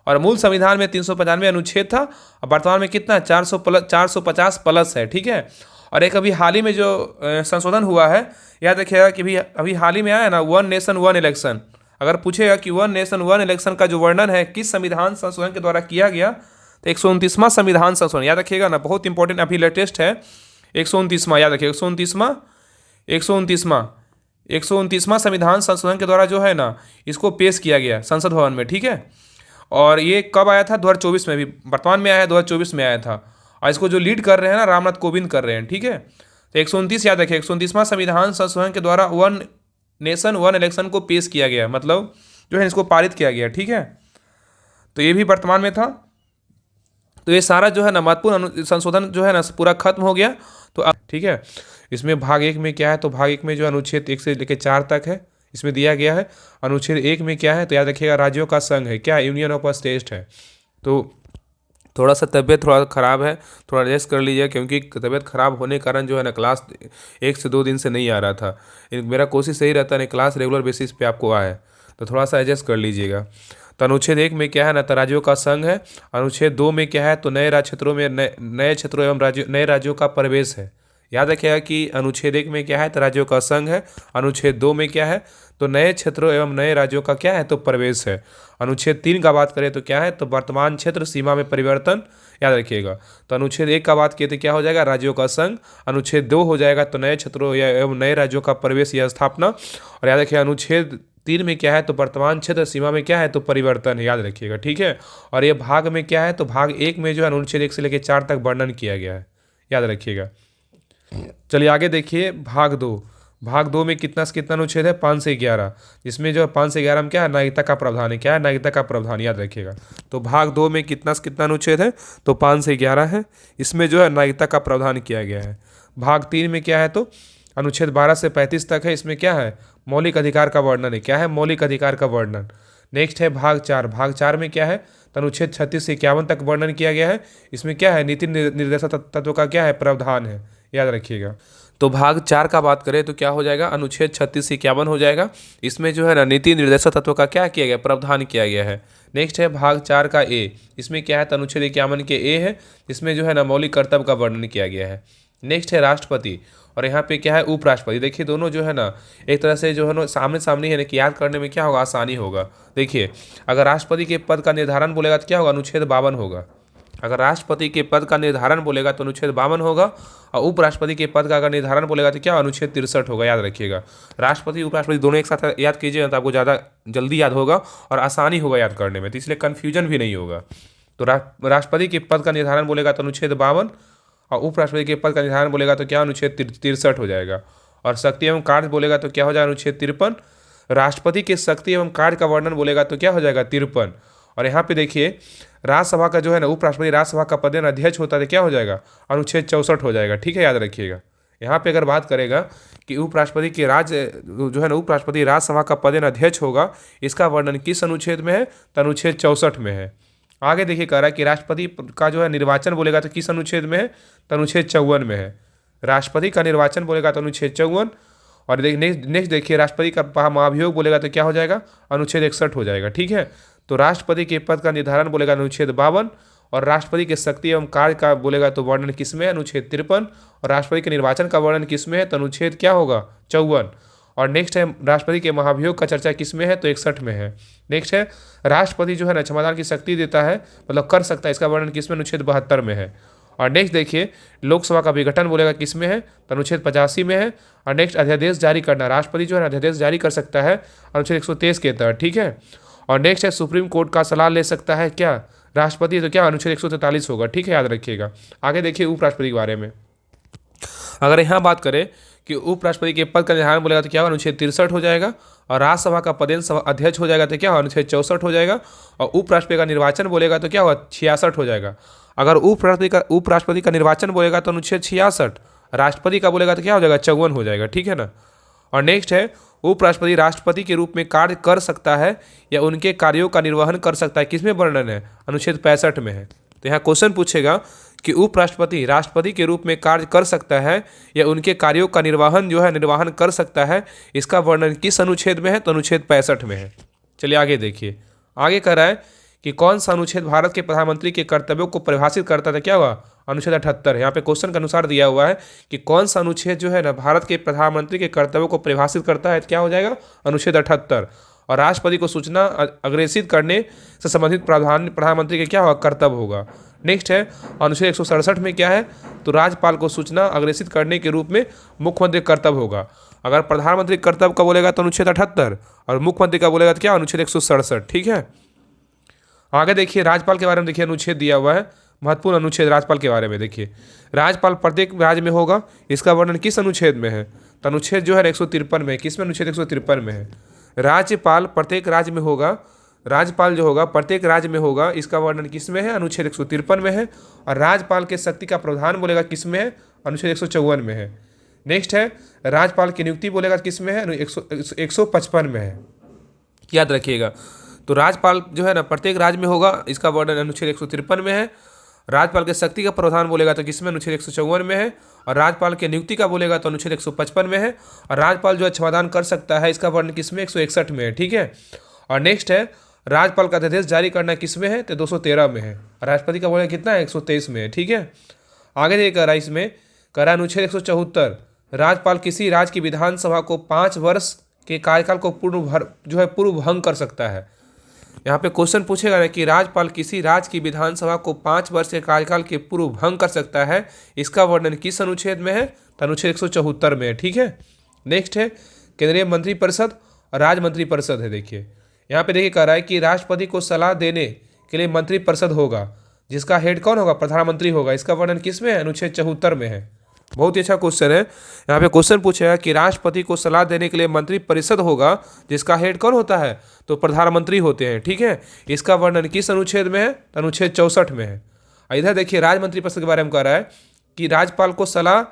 और मूल संविधान में 395 अनुच्छेद था और वर्तमान में कितना? 450 प्लस है। ठीक है, और एक अभी हाल ही में जो संशोधन हुआ है, याद रखिएगा कि अभी हाल ही में आया ना 1 नेशन 1 इलेक्शन। अगर पूछेगा कि 1 नेशन 1 इलेक्शन का जो वर्णन है किस संविधान संशोधन के द्वारा किया गया, तो 129वां संविधान संशोधन। याद रखिएगा ना, बहुत इंपॉर्टेंट अभी लेटेस्ट है 129वां। याद रखिएगा 129वां संविधान संशोधन के द्वारा जो है ना इसको पेश किया गया संसद भवन में। ठीक है, और ये कब आया था? 2024 में, भी वर्तमान में आया है, 2024 में आया था। और इसको जो लीड कर रहे हैं ना रामनाथ कोविंद कर रहे हैं। ठीक है, तो 129 याद रखिए, 129वां संविधान संशोधन के द्वारा 1 नेशन 1 इलेक्शन को पेश किया गया, मतलब जो है इसको पारित किया गया। ठीक है, तो ये भी वर्तमान में था। तो ये सारा जो है ना महत्वपूर्ण संशोधन जो है ना पूरा खत्म हो गया। तो अब ठीक है, इसमें भाग 1 में क्या है? तो भाग 1 में जो अनुच्छेद 1 से लेकर 4 तक है, इसमें दिया गया है। अनुच्छेद 1 में क्या है? तो याद रखिएगा राज्यों का संघ है, क्या? यूनियन ऑफ स्टेट है। तो थोड़ा सा तबीयत थोड़ा ख़राब है, थोड़ा रेस्ट कर लीजिए, क्योंकि तबीयत ख़राब होने के कारण जो है ना क्लास 1 से 2 दिन से नहीं आ रहा था। मेरा कोशिश यही रहता है क्लास रेगुलर बेसिस पे आपको आए, तो थोड़ा सा एडजस्ट कर लीजिएगा। तो अनुच्छेद 1 में क्या है ना? तो राज्यों का संघ है। अनुच्छेद 2 में क्या है? तो नए राज्य क्षेत्रों में नए क्षेत्रों एवं नए राज्यों का प्रवेश है। याद रखिएगा कि अनुच्छेद 1 में क्या है? तो राज्यों का संघ है। अनुच्छेद 2 में क्या है? तो नए क्षेत्रों एवं नए राज्यों का क्या है? तो प्रवेश है। अनुच्छेद 3 का बात करें तो क्या है? तो वर्तमान क्षेत्र सीमा में परिवर्तन। याद रखिएगा। तो अनुच्छेद 1 का बात किए तो क्या हो जाएगा? राज्यों का संघ। अनुच्छेद 2 हो जाएगा तो नए क्षेत्रों या एवं नए राज्यों का प्रवेश या स्थापना। और याद रखिए अनुच्छेद 3 में क्या है? तो वर्तमान क्षेत्र सीमा में क्या है? तो परिवर्तन है। याद रखिएगा। ठीक है, और ये भाग में क्या है? तो भाग 1 में जो है अनुच्छेद 1 से लेकर 4 तक वर्णन किया गया है। याद रखिएगा। चलिए आगे देखिए भाग 2। भाग 2 में कितना से कितना अनुच्छेद है? 5 से 11। जिसमें जो है 5 से 11 में क्या है? नागरिकता का प्रावधान है। क्या है? नागरिकता का प्रावधान। याद रखिएगा। तो भाग 2 में कितना से कितना अनुच्छेद है? तो 5 से 11 है। इसमें जो है नागरिकता का प्रावधान किया गया है। भाग 3 में क्या है? तो अनुच्छेद 12 से 35 तक है। इसमें क्या है? मौलिक अधिकार का वर्णन है। क्या है? मौलिक अधिकार का वर्णन। नेक्स्ट है भाग 4। भाग 4 में क्या है? तो अनुच्छेद 36 से 51 तक वर्णन किया गया है। इसमें क्या है? नीति निर्देशक तत्वों का क्या है? प्रावधान है। याद रखिएगा। तो भाग 4 का बात करें तो क्या हो जाएगा? अनुच्छेद 36 से 51 हो जाएगा। इसमें जो है ना नीति निर्देशक तत्वों का क्या किया गया? प्रावधान किया गया है। नेक्स्ट है भाग 4 का ए। इसमें क्या है? तो अनुच्छेद 51 के ए है। इसमें जो है ना मौलिक कर्तव्य का वर्णन किया गया है। नेक्स्ट है राष्ट्रपति, और यहाँ पे क्या है? उपराष्ट्रपति। देखिए दोनों जो है ना एक तरह से जो है ना सामने सामने है ना कि याद करने में क्या होगा? आसानी होगा। देखिए अगर राष्ट्रपति के पद का निर्धारण बोलेगा तो क्या होगा? अनुच्छेद 52 होगा। अगर राष्ट्रपति के पद का निर्धारण बोलेगा तो अनुच्छेद 52 होगा, और उपराष्ट्रपति के पद का अगर निर्धारण बोलेगा तो क्या? अनुच्छेद 63 होगा। याद रखिएगा। राष्ट्रपति उपराष्ट्रपति दोनों एक साथ याद कीजिएगा तो आपको ज़्यादा जल्दी याद होगा और आसानी होगा याद करने में, तो इसलिए कन्फ्यूजन भी नहीं होगा। तो राष्ट्रपति के पद का निर्धारण बोलेगा तो अनुच्छेद 52, और उपराष्ट्रपति के पद का निर्धारण बोलेगा तो क्या? अनुच्छेद 63 हो जाएगा। और शक्ति एवं कार्य बोलेगा तो क्या हो जाएगा? अनुच्छेद 53। राष्ट्रपति के शक्ति एवं कार्य का वर्णन बोलेगा तो क्या हो जाएगा? 53। और यहाँ पे देखिए राज्यसभा का जो है ना उपराष्ट्रपति राज्यसभा का पद अध्यक्ष होता है, क्या हो जाएगा? अनुच्छेद 64 हो जाएगा। ठीक है, याद रखिएगा। यहाँ पे अगर बात करेगा कि उपराष्ट्रपति के जो है ना उपराष्ट्रपति राज्यसभा का पदेन अध्यक्ष होगा, इसका वर्णन किस अनुच्छेद में है? तो अनुच्छेद 64 में है। आगे देखिए कह रहा है कि राष्ट्रपति का जो है निर्वाचन बोलेगा तो किस अनुच्छेद में है? तो अनुच्छेद 54 में है। राष्ट्रपति का निर्वाचन बोलेगा तो अनुच्छेद 54। और नेक्स्ट देखिए राष्ट्रपति का महाभियोग बोलेगा तो क्या हो जाएगा? अनुच्छेद 61 हो जाएगा। ठीक है, तो राष्ट्रपति के पद का निर्धारण बोलेगा अनुच्छेद 52। और राष्ट्रपति के शक्ति एवं कार्य का बोलेगा तो वर्णन किसमें है? अनुच्छेद 53। और राष्ट्रपति के निर्वाचन का वर्णन किसमें है? तो अनुच्छेद क्या होगा? 54। और नेक्स्ट है राष्ट्रपति के महाभियोग का चर्चा किसमें है? तो 61 में है। नेक्स्ट है राष्ट्रपति जो है ना क्षमता की शक्ति देता है, मतलब कर सकता है, इसका वर्णन किसमें? अनुच्छेद 72 में है। और नेक्स्ट देखिए लोकसभा का विघटन बोलेगा किसमें है? तो अनुच्छेद 85 में है। और नेक्स्ट अध्यादेश जारी करना, राष्ट्रपति जो है अध्यादेश जारी कर सकता है अनुच्छेद 123 के तहत। ठीक है, और नेक्स्ट है सुप्रीम कोर्ट का सलाह ले सकता है क्या? राष्ट्रपति, तो क्या अनुच्छेद 143 होगा। ठीक है, याद रखिएगा। आगे देखिए उपराष्ट्रपति के बारे में अगर यहाँ बात करें कि उपराष्ट्रपति के पद का निर्धारण बोलेगा तो क्या होगा? अनुच्छेद 63 हो जाएगा। और राज्यसभा का पदेन अध्यक्ष हो जाएगा तो क्या होगा? अनुच्छेद 64 हो जाएगा। और उपराष्ट्रपति का निर्वाचन बोलेगा तो क्या होगा? 66 हो जाएगा। अगर उपराष्ट्रपति का निर्वाचन बोलेगा तो अनुच्छेद 66, राष्ट्रपति का बोलेगा तो क्या हो जाएगा? 54 हो जाएगा। ठीक है ना। और नेक्स्ट है उपराष्ट्रपति राष्ट्रपति के रूप में कार्य कर सकता है या उनके कार्यों का निर्वहन कर सकता है, किसमें वर्णन है? अनुच्छेद 65 में है। तो यहाँ क्वेश्चन पूछेगा कि उपराष्ट्रपति राष्ट्रपति के रूप में कार्य कर सकता है या उनके कार्यों का निर्वहन कर सकता है, इसका वर्णन किस अनुच्छेद में है? तो अनुच्छेद 65 में है। चलिए आगे देखिए, आगे कह रहा है कि कौन सा अनुच्छेद भारत के प्रधानमंत्री के कर्तव्यों को परिभाषित करता था? क्या हुआ? अनुच्छेद 78। यहाँ पे क्वेश्चन के अनुसार दिया हुआ है कि कौन सा अनुच्छेद जो है ना भारत के प्रधानमंत्री के कर्तव्यों को परिभाषित करता है, क्या हो जाएगा? अनुच्छेद 78। और राष्ट्रपति को सूचना अग्रेसित करने से संबंधित प्रधानमंत्री के क्या होगा? कर्तव्य होगा। नेक्स्ट है अनुच्छेद 167 में क्या है? तो राज्यपाल को सूचना अग्रेसित करने के रूप में मुख्यमंत्री कर्तव्य होगा। अगर प्रधानमंत्री कर्तव्य का बोलेगा तो अनुच्छेद 78 और मुख्यमंत्री का बोलेगा तो क्या? अनुच्छेद 167। ठीक है, आगे देखिए राज्यपाल के बारे में देखिए अनुच्छेद दिया हुआ है, महत्वपूर्ण अनुच्छेद राज्यपाल के बारे में देखिए। राज्यपाल प्रत्येक राज्य में होगा, इसका वर्णन किस अनुच्छेद में है? तो अनुच्छेद जो है 153 में। किस में? अनुच्छेद 153 में है। राज्यपाल प्रत्येक राज्य में होगा, राज्यपाल जो होगा प्रत्येक राज्य में होगा, इसका वर्णन किस में है? अनुच्छेद 153 में है। और राज्यपाल के शक्ति का प्रावधान बोलेगा किस में है? अनुच्छेद 154 में है। नेक्स्ट है राज्यपाल की नियुक्ति बोलेगा किस में है? 155 में है। याद रखिएगा। तो राज्यपाल जो है ना प्रत्येक राज्य में होगा, इसका वर्णन अनुच्छेद 153 में है। राज्यपाल के शक्ति का प्रावधान बोलेगा तो किसमें? अनुच्छेद 154 में है। और राज्यपाल के नियुक्ति का बोलेगा तो अनुच्छेद 155 में है। और राज्यपाल जो है क्षमादान कर सकता है, इसका वर्णन किसमें? 161 में है। ठीक है, और नेक्स्ट है राज्यपाल का अध्यादेश जारी करना किसमें है? तो 213 में है। राष्ट्रपति का बोलेगा कितना है? 123 में है। ठीक है, आगे देखिए इसमें करा अनुच्छेद 174, राज्यपाल किसी राज्य की विधानसभा को 5 वर्ष के कार्यकाल को पूर्व भंग कर सकता है। यहाँ पे क्वेश्चन पूछेगा ना कि राज्यपाल किसी राज्य की विधानसभा को 5 वर्ष के कार्यकाल के पूर्व भंग कर सकता है, इसका वर्णन किस अनुच्छेद में है? तो अनुच्छेद 174 में है। ठीक है, नेक्स्ट है केंद्रीय मंत्रिपरिषद और राज्य मंत्रिपरिषद है। देखिए यहाँ पे देखिए कह रहा है कि राष्ट्रपति को सलाह देने के लिए मंत्रिपरिषद होगा, जिसका हेड कौन होगा? प्रधानमंत्री होगा, इसका वर्णन किस में है? अनुच्छेद 74 में है। बहुत ही अच्छा क्वेश्चन है। यहाँ पे क्वेश्चन पूछेगा कि राष्ट्रपति को सलाह देने के लिए मंत्रिपरिषद होगा, जिसका हेड कौन होता है? तो प्रधानमंत्री होते हैं। ठीक है, इसका वर्णन किस अनुच्छेद में है? तो अनुच्छेद 64 में है। इधर देखिए राज्य मंत्रिपरिषद के बारे में कह रहा है कि राज्यपाल को सलाह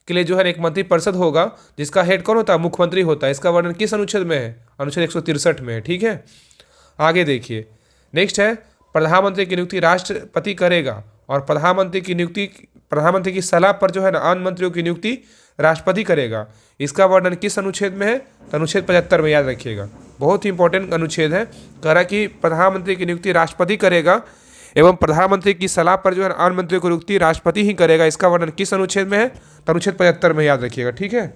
के लिए जो है एक मंत्रिपरिषद होगा, जिसका हेड कौन होता है? मुख्यमंत्री होता है, इसका वर्णन किस अनुच्छेद में है? अनुच्छेद 163 में है। ठीक है, आगे देखिए नेक्स्ट है प्रधानमंत्री की नियुक्ति राष्ट्रपति करेगा और प्रधानमंत्री की सलाह पर जो है ना अन्य मंत्रियों की नियुक्ति राष्ट्रपति करेगा, इसका वर्णन किस अनुच्छेद में है? तो अनुच्छेद 75 में। याद रखिएगा, बहुत ही इंपॉर्टेंट अनुच्छेद है। कह रहा कि प्रधानमंत्री की नियुक्ति राष्ट्रपति करेगा एवं प्रधानमंत्री की सलाह पर जो है अन्य मंत्रियों की नियुक्ति राष्ट्रपति ही करेगा, इसका वर्णन किस अनुच्छेद में है? तो अनुच्छेद 75 में। याद रखिएगा। ठीक है,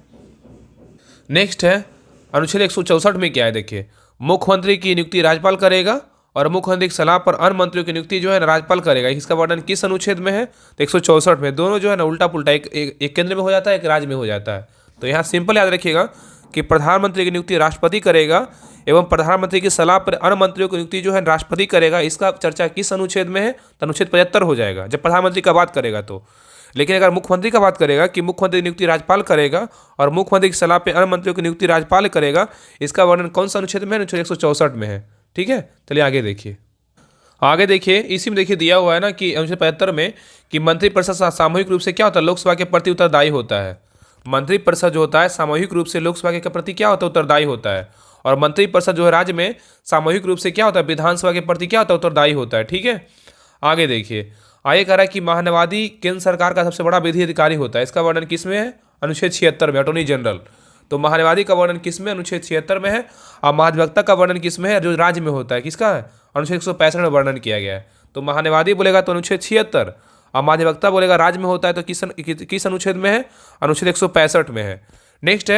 नेक्स्ट है अनुच्छेद 164 में क्या है? देखिए मुख्यमंत्री की नियुक्ति राज्यपाल करेगा और मुख्यमंत्री की सलाह पर अन्य मंत्रियों की नियुक्ति जो है ना राज्यपाल करेगा, इसका वर्णन किस अनुच्छेद में है? तो 164 में। दोनों जो है ना उल्टा पुल्टा, एक केंद्र में हो जाता है, एक राज्य में हो जाता है। तो यहाँ सिंपल याद रखिएगा कि प्रधानमंत्री की नियुक्ति राष्ट्रपति करेगा एवं प्रधानमंत्री की सलाह पर अन्य मंत्रियों की नियुक्ति जो है राष्ट्रपति करेगा, इसका चर्चा किस अनुच्छेद में है? तो अनुच्छेद 75 हो जाएगा, जब प्रधानमंत्री का बात करेगा तो। लेकिन अगर मुख्यमंत्री का बात करेगा कि मुख्यमंत्री की नियुक्ति राज्यपाल करेगा और मुख्यमंत्री की सलाह पर अन्य मंत्रियों की नियुक्ति राज्यपाल करेगा, इसका वर्णन कौन सा अनुच्छेद में है? अनुच्छेद 164 में है। ठीक है, चलिए आगे देखिए। आगे देखिए इसी में देखिए दिया हुआ है ना कि अनुच्छेद 75 में कि मंत्रिपरिषद सामूहिक रूप से क्या होता है? लोकसभा के प्रति उत्तरदायी होता है। मंत्रिपरिषद जो होता है सामूहिक रूप से लोकसभा के प्रति क्या होता है, उत्तरदायी होता है। और मंत्रिपरिषद जो है राज्य में सामूहिक रूप से क्या होता है, विधानसभा के प्रति क्या होता है, उत्तरदायी होता है। ठीक है, आगे देखिए। आगे कह रहा है कि महान्यायवादी केंद्र सरकार का सबसे बड़ा विधि अधिकारी होता है। इसका वर्णन किस में है, अनुच्छेद 76 में, अटॉर्नी जनरल। तो महान्यायवादी का वर्णन किस में, अनुच्छेद 76 में है। और महाधिवक्ता का वर्णन किस में है, जो राज्य में होता है, किसका है, अनुच्छेद 165 में वर्णन किया गया है। तो महान्यायवादी बोलेगा तो अनुच्छेद 76, और महाधिवक्ता बोलेगा राज्य में होता है तो किस अनुच्छेद में है, अनुच्छेद 165 में है। नेक्स्ट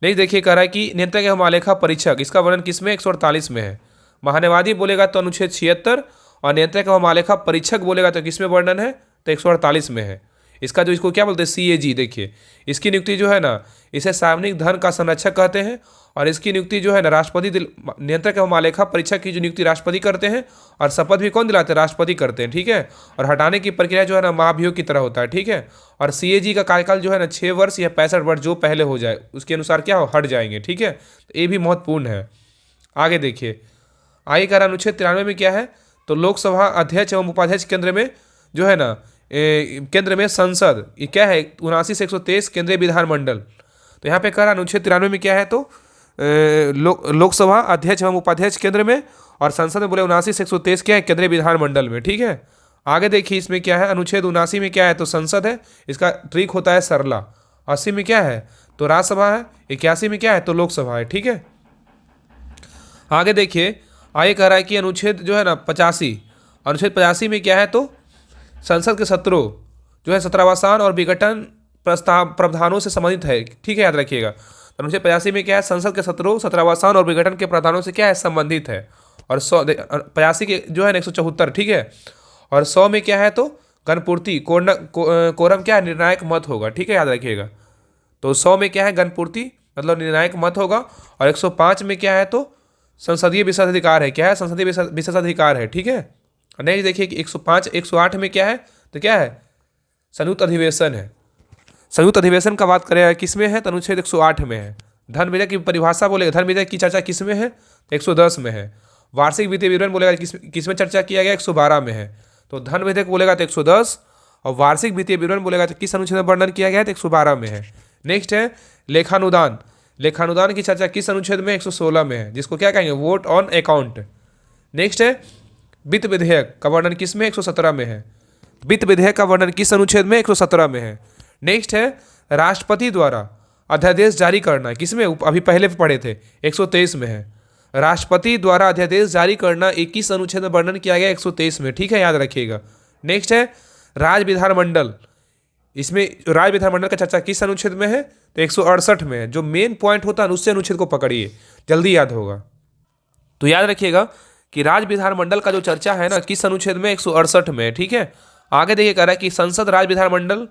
देखिए, कह रहा है कि नियंत्रक एवं महालेखा परीक्षक, इसका वर्णन किस में, 148 में है। महान्यायवादी बोलेगा तो अनुच्छेद 76, और नियंत्रक एवं महालेखा परीक्षक बोलेगा तो किस में वर्णन है, तो 148 में है। इसका जो इसको क्या बोलते हैं, CAG, देखिए इसकी नियुक्ति जो है ना, इसे सार्वजनिक धन का संरक्षक कहते हैं। और इसकी नियुक्ति जो है ना राष्ट्रपति नियंत्रक एवं महालेखा परीक्षक की जो नियुक्ति राष्ट्रपति करते हैं, और शपथ भी कौन दिलाते हैं, राष्ट्रपति करते हैं। ठीक है, और हटाने की प्रक्रिया जो है ना महाभियोग की तरह होता है। ठीक है, और CAG का कार्यकाल जो है ना 6 वर्ष या 65 वर्ष जो पहले हो जाए उसके अनुसार क्या हो, हट जाएंगे। ठीक है, तो ये भी महत्वपूर्ण है। आगे देखिए, आगे कह रहा अनुच्छेद 93 में क्या है, तो लोकसभा अध्यक्ष एवं उपाध्यक्ष केंद्र में जो है ना केंद्र में संसद, ये क्या है, 79 से 123 केंद्रीय विधानमंडल। तो यहाँ पे कह रहा अनुच्छेद 93 में क्या है, तो लोकसभा अध्यक्ष एवं उपाध्यक्ष केंद्र में, और संसद में बोले 79 से 123 क्या है, केंद्रीय विधानमंडल में। ठीक है, आगे देखिए इसमें क्या है, अनुच्छेद 79 में क्या है, तो संसद है, इसका ट्रिक होता है सरला। 80 में क्या है, तो राज्यसभा है। 81 में क्या है, तो लोकसभा है। ठीक है, आगे देखिए, आगे कह रहा है कि अनुच्छेद जो है ना 85, अनुच्छेद 85 में क्या है, तो संसद के सत्रों जो है सत्रावसान और विघटन प्रस्ताव प्रावधानों से संबंधित है। ठीक है, याद रखिएगा। तो अनुच्छेद 85 में क्या है, संसद के सत्रों सत्रावसान और विघटन के प्रावधानों से क्या है, संबंधित है। और 85 के जो है ना 174। ठीक है, और 100 में क्या है, तो गणपूर्ति कोरम क्या है, निर्णायक मत होगा। ठीक है, याद रखिएगा। तो 100 में क्या है, गणपूर्ति मतलब निर्णायक मत होगा। और 105 में क्या है, तो संसदीय विशेषाधिकार है। क्या है, संसदीय विशेषाधिकार है। ठीक है, नेक्स्ट देखिए कि 105 108 में क्या है, तो क्या है, संयुक्त अधिवेशन है। संयुक्त अधिवेशन का बात करें किस में है, तो अनुच्छेद 108 में है। धन विधेयक की परिभाषा बोलेगा, धन विधेयक की चर्चा किस में है, तो 110 में है। वार्षिक वित्तीय विवरण बोलेगा किस में चर्चा किया गया, 112 में है। तो धन विधेयक बोलेगा तो 110, और वार्षिक वित्तीय विवरण बोलेगा तो किस अनुच्छेद में वर्णन किया गया, तो 112 में है। नेक्स्ट है लेखानुदान। लेखानुदान की चर्चा किस अनुच्छेद में, 116 में है, जिसको क्या कहेंगे, वोट ऑन अकाउंट। नेक्स्ट है वित्त विधेयक का वर्णन किस में, 117 में है। वित्त विधेयक का वर्णन किस अनुच्छेद में, 117 में है। नेक्स्ट है राष्ट्रपति द्वारा अध्यादेश जारी करना, किसमें, अभी पहले पढ़े थे, 123 में है। राष्ट्रपति द्वारा अध्यादेश जारी करना 21 अनुच्छेद में वर्णन किया गया, 123 में। ठीक है, याद रखिएगा। नेक्स्ट है राज्य विधानमंडल। इसमें राज्य विधानमंडल का चर्चा किस अनुच्छेद में है, तो 168 में है। जो मेन पॉइंट होता है उससे अनुच्छेद को पकड़िए, जल्दी याद होगा। तो याद रखिएगा कि राज्य विधानमंडल का जो चर्चा है ना, किस अनुच्छेद में, 168 में। ठीक है, आगे देखिए, कह रहा है कि संसद राज्य विधानमंडल,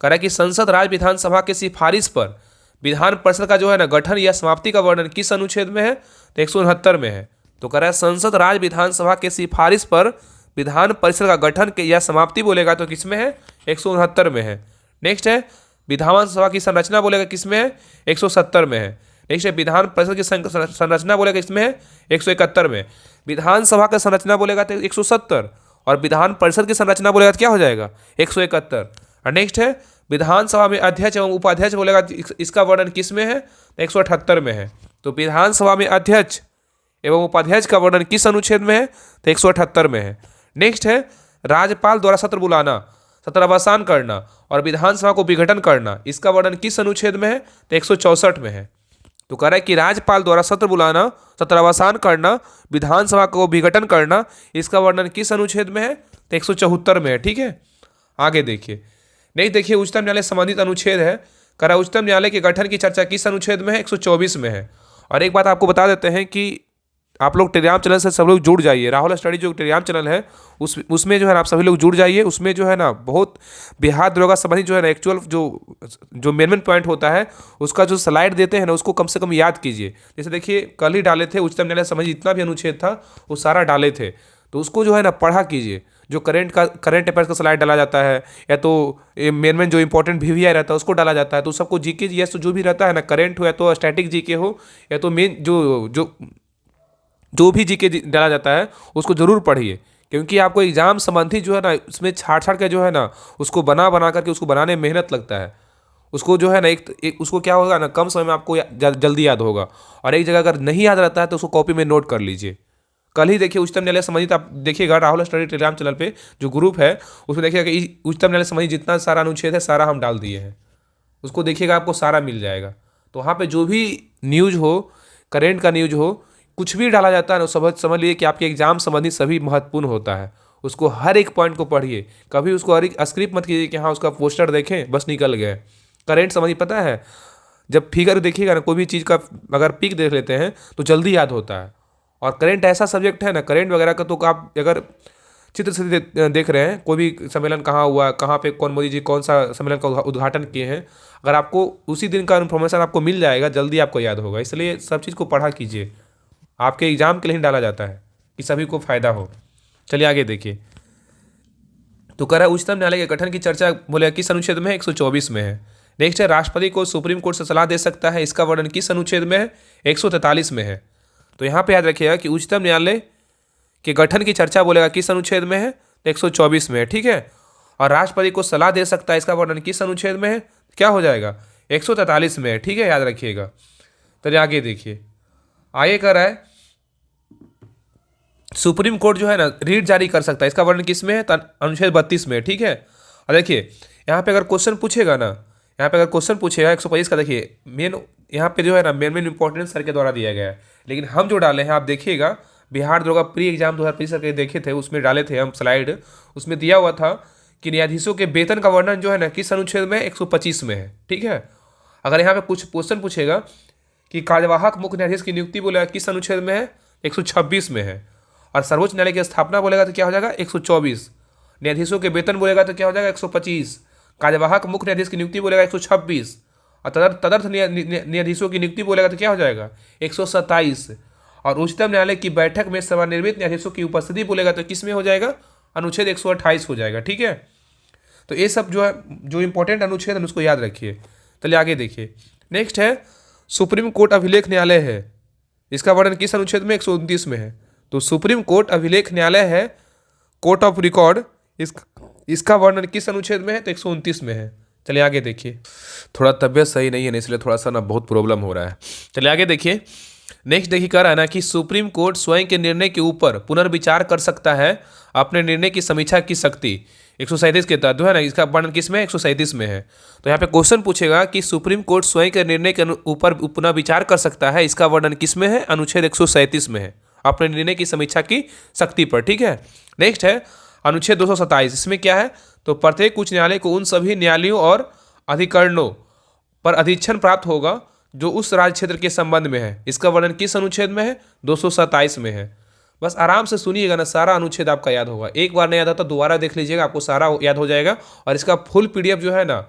कह रहा है कि संसद राज्य विधानसभा की सिफारिश पर विधान परिषद का जो है ना गठन या समाप्ति का वर्णन किस अनुच्छेद में है, तो 169 में है। तो कह रहा है संसद राज्य विधानसभा के सिफारिश पर विधान परिषद का गठन या समाप्ति बोलेगा तो किस में है, 169 में है। नेक्स्ट है विधानसभा की संरचना बोलेगा किस में है, 170 में है। नेक्स्ट है विधान परिषद की संरचना बोलेगा इसमें है, 171 में। विधानसभा का संरचना बोलेगा तो 170, और विधान परिषद की संरचना बोलेगा तो क्या हो जाएगा, 171। और नेक्स्ट है विधानसभा में अध्यक्ष एवं उपाध्यक्ष बोलेगा, इसका वर्णन किस में है, 178 में है। तो विधानसभा में अध्यक्ष एवं उपाध्यक्ष का वर्णन किस अनुच्छेद में है, तो 178 में है। नेक्स्ट है राज्यपाल द्वारा सत्र बुलाना, सत्रावसान करना और विधानसभा को विघटन करना, इसका वर्णन किस अनुच्छेद में है, तो 164 में है। तो कह रहा है कि राज्यपाल द्वारा सत्र बुलाना, सत्रावसान करना, विधानसभा को विघटन करना, इसका वर्णन किस अनुच्छेद में है, तो 174 में है। ठीक है, आगे देखिए। नहीं देखिए, उच्चतम न्यायालय संबंधित अनुच्छेद है। कह रहा उच्चतम न्यायालय के गठन की चर्चा किस अनुच्छेद में है, 124 में है। और एक बात आपको बता देते हैं कि आप लोग टेलीग्राम चैनल से सब लोग जुड़ जाइए। राहुल स्टडी जो टेलीग्राम चैनल है उसमें जो है ना आप सभी लोग जुड़ जाइए। उसमें जो है ना बहुत बिहार दरोगा संबंधी जो है ना एक्चुअल जो मेन पॉइंट होता है उसका जो स्लाइड देते हैं ना उसको कम से कम याद कीजिए। जैसे देखिए कल ही डाले थे उच्चतम न्यायालय संबंधी जितना भी अनुच्छेद था वो सारा डाले थे, तो उसको जो है ना पढ़ा कीजिए। जो करंट अफेयर्स का स्लाइड डाला जाता है या तो मेन जो इंपॉर्टेंट VVI रहता है उसको डाला जाता है, तो सबको जीके जीएस तो जो भी रहता है ना, करंट हो या तो स्टैटिक जीके हो या तो मेन जो भी जीके डाला जाता है उसको जरूर पढ़िए, क्योंकि आपको एग्जाम संबंधी जो है ना उसमें छाट के जो है ना उसको बना करके उसको बनाने में मेहनत लगता है। उसको जो है ना एक उसको क्या होगा ना, कम समय में आपको जल्दी याद होगा। और एक जगह अगर नहीं याद रहता है तो उसको कॉपी में नोट कर लीजिए। कल ही देखिए उच्चतम न्यायालय संबंधित आप देखिएगा राहुल स्टडी टेलीग्राम चैनल पे जो ग्रुप है, उसमें देखिएगा कि उच्चतम न्यायालय संबंधित जितना सारा अनुच्छेद है सारा हम डाल दिए हैं। उसको देखिएगा, आपको सारा मिल जाएगा। तो वहाँ पे जो भी न्यूज़ हो, करेंट का न्यूज़ हो, कुछ भी डाला जाता है ना, समझ लिए कि आपके एग्जाम संबंधित सभी महत्वपूर्ण होता है। उसको हर एक पॉइंट को पढ़िए, कभी उसको हर एक स्क्रिप्ट मत कीजिए कि हाँ उसका पोस्टर देखें बस निकल गए। करेंट संबंधित पता है, जब फिगर देखिएगा ना, कोई भी चीज़ का अगर पिक देख लेते हैं तो जल्दी याद होता है। और करेंट ऐसा सब्जेक्ट है ना, करेंट वगैरह का तो आप अगर चित्र से देख रहे हैं कोई भी सम्मेलन कहाँ हुआ, कहाँ पे कौन मोदी जी कौन सा सम्मेलन का उद्घाटन किए हैं, अगर आपको उसी दिन का इन्फॉर्मेशन आपको मिल जाएगा, जल्दी आपको याद होगा। इसलिए सब चीज़ को पढ़ा कीजिए, आपके एग्जाम के लिए ही डाला जाता है कि सभी को फायदा हो। चलिए आगे देखिए। तो कह रहा है उच्चतम न्यायालय के गठन की चर्चा बोले किस अनुच्छेद में है, 124 में है। नेक्स्ट है राष्ट्रपति को सुप्रीम कोर्ट से सलाह दे सकता है, इसका वर्णन किस अनुच्छेद में है, 143 में है। तो यहाँ पे याद रखिएगा कि उच्चतम न्यायालय के गठन की चर्चा बोलेगा किस अनुच्छेद में है, तो 124 में है, ठीक है। और राष्ट्रपति को सलाह दे सकता है, इसका वर्णन किस अनुच्छेद में है, क्या हो जाएगा, 143 में है, ठीक है, याद रखिएगा। तो आगे देखिए, आगे कह रहा है सुप्रीम कोर्ट जो है ना रीट जारी कर सकता है, इसका वर्णन किस में है, अनुच्छेद 32 में, ठीक है। और देखिए यहाँ पे अगर क्वेश्चन पूछेगा ना, यहाँ पे अगर क्वेश्चन पूछेगा 125 का, देखिए मेन यहाँ पे जो है ना मेन इंपॉर्टेंट सर के द्वारा दिया गया है। लेकिन हम जो डाले हैं आप देखिएगा, बिहार दरोगा प्री एग्जाम 2025 सर के देखे थे, उसमें डाले थे हम स्लाइड, उसमें दिया हुआ था कि न्यायाधीशों के वेतन का वर्णन जो है ना किस अनुच्छेद में, 125 में है, ठीक है। अगर यहाँ पे कुछ क्वेश्चन पूछेगा कि कार्यवाहक मुख्य न्यायाधीश की नियुक्ति बोलेगा किस अनुच्छेद में है, 126 में है। और सर्वोच्च न्यायालय की स्थापना बोलेगा तो क्या हो जाएगा, 124। न्यायाधीशों के वेतन बोलेगा तो क्या हो जाएगा, 125। कार्यवाहक मुख्य न्यायाधीश की नियुक्ति बोलेगा 126। और तदर्थ न्यायाधीशों की नियुक्ति बोलेगा तो क्या हो जाएगा, 127। और उच्चतम न्यायालय की बैठक में सेवानिवृत्त न्यायाधीशों की उपस्थिति बोलेगा तो किस में हो जाएगा, अनुच्छेद 128 हो जाएगा, ठीक है। तो ये सब जो है जो इंपॉर्टेंट अनुच्छेद है उसको याद रखिए। चलिए आगे देखिए। नेक्स्ट है सुप्रीम कोर्ट अभिलेख न्यायालय है, इसका वर्णन किस अनुच्छेद में, 129 में है। तो सुप्रीम कोर्ट अभिलेख न्यायालय है, कोर्ट ऑफ रिकॉर्ड, इसका वर्णन किस अनुच्छेद में है, तो 129 में है। चलिए आगे देखिए। थोड़ा तबियत सही नहीं है ना, इसलिए थोड़ा सा ना बहुत प्रॉब्लम हो रहा है। चलिए आगे देखिए। नेक्स्ट देखिए कह रहा है ना कि सुप्रीम कोर्ट स्वयं के निर्णय के ऊपर पुनर्विचार कर सकता है, अपने निर्णय की समीक्षा की शक्ति 137 के तहत है ना, इसका वर्णन किस में, 137 में है। तो यहाँ पे क्वेश्चन पूछेगा कि सुप्रीम कोर्ट स्वयं के निर्णय के ऊपर पुनः विचार कर सकता है, इसका वर्णन किस में है, अनुच्छेद 137 में है, अपने निर्णय की समीक्षा की शक्ति पर, ठीक है। नेक्स्ट है अनुच्छेद 227, इसमें क्या है, तो प्रत्येक उच्च न्यायालय को उन सभी न्यायालयों और अधिकरणों पर अधीक्षण प्राप्त होगा जो उस राज्य क्षेत्र के संबंध में है, इसका वर्णन किस अनुच्छेद में है, 227 में है। बस आराम से सुनिएगा ना, सारा अनुच्छेद आपका याद होगा। एक बार नहीं याद आता दोबारा देख लीजिएगा, आपको सारा याद हो जाएगा। और इसका फुल पीडीएफ जो है ना,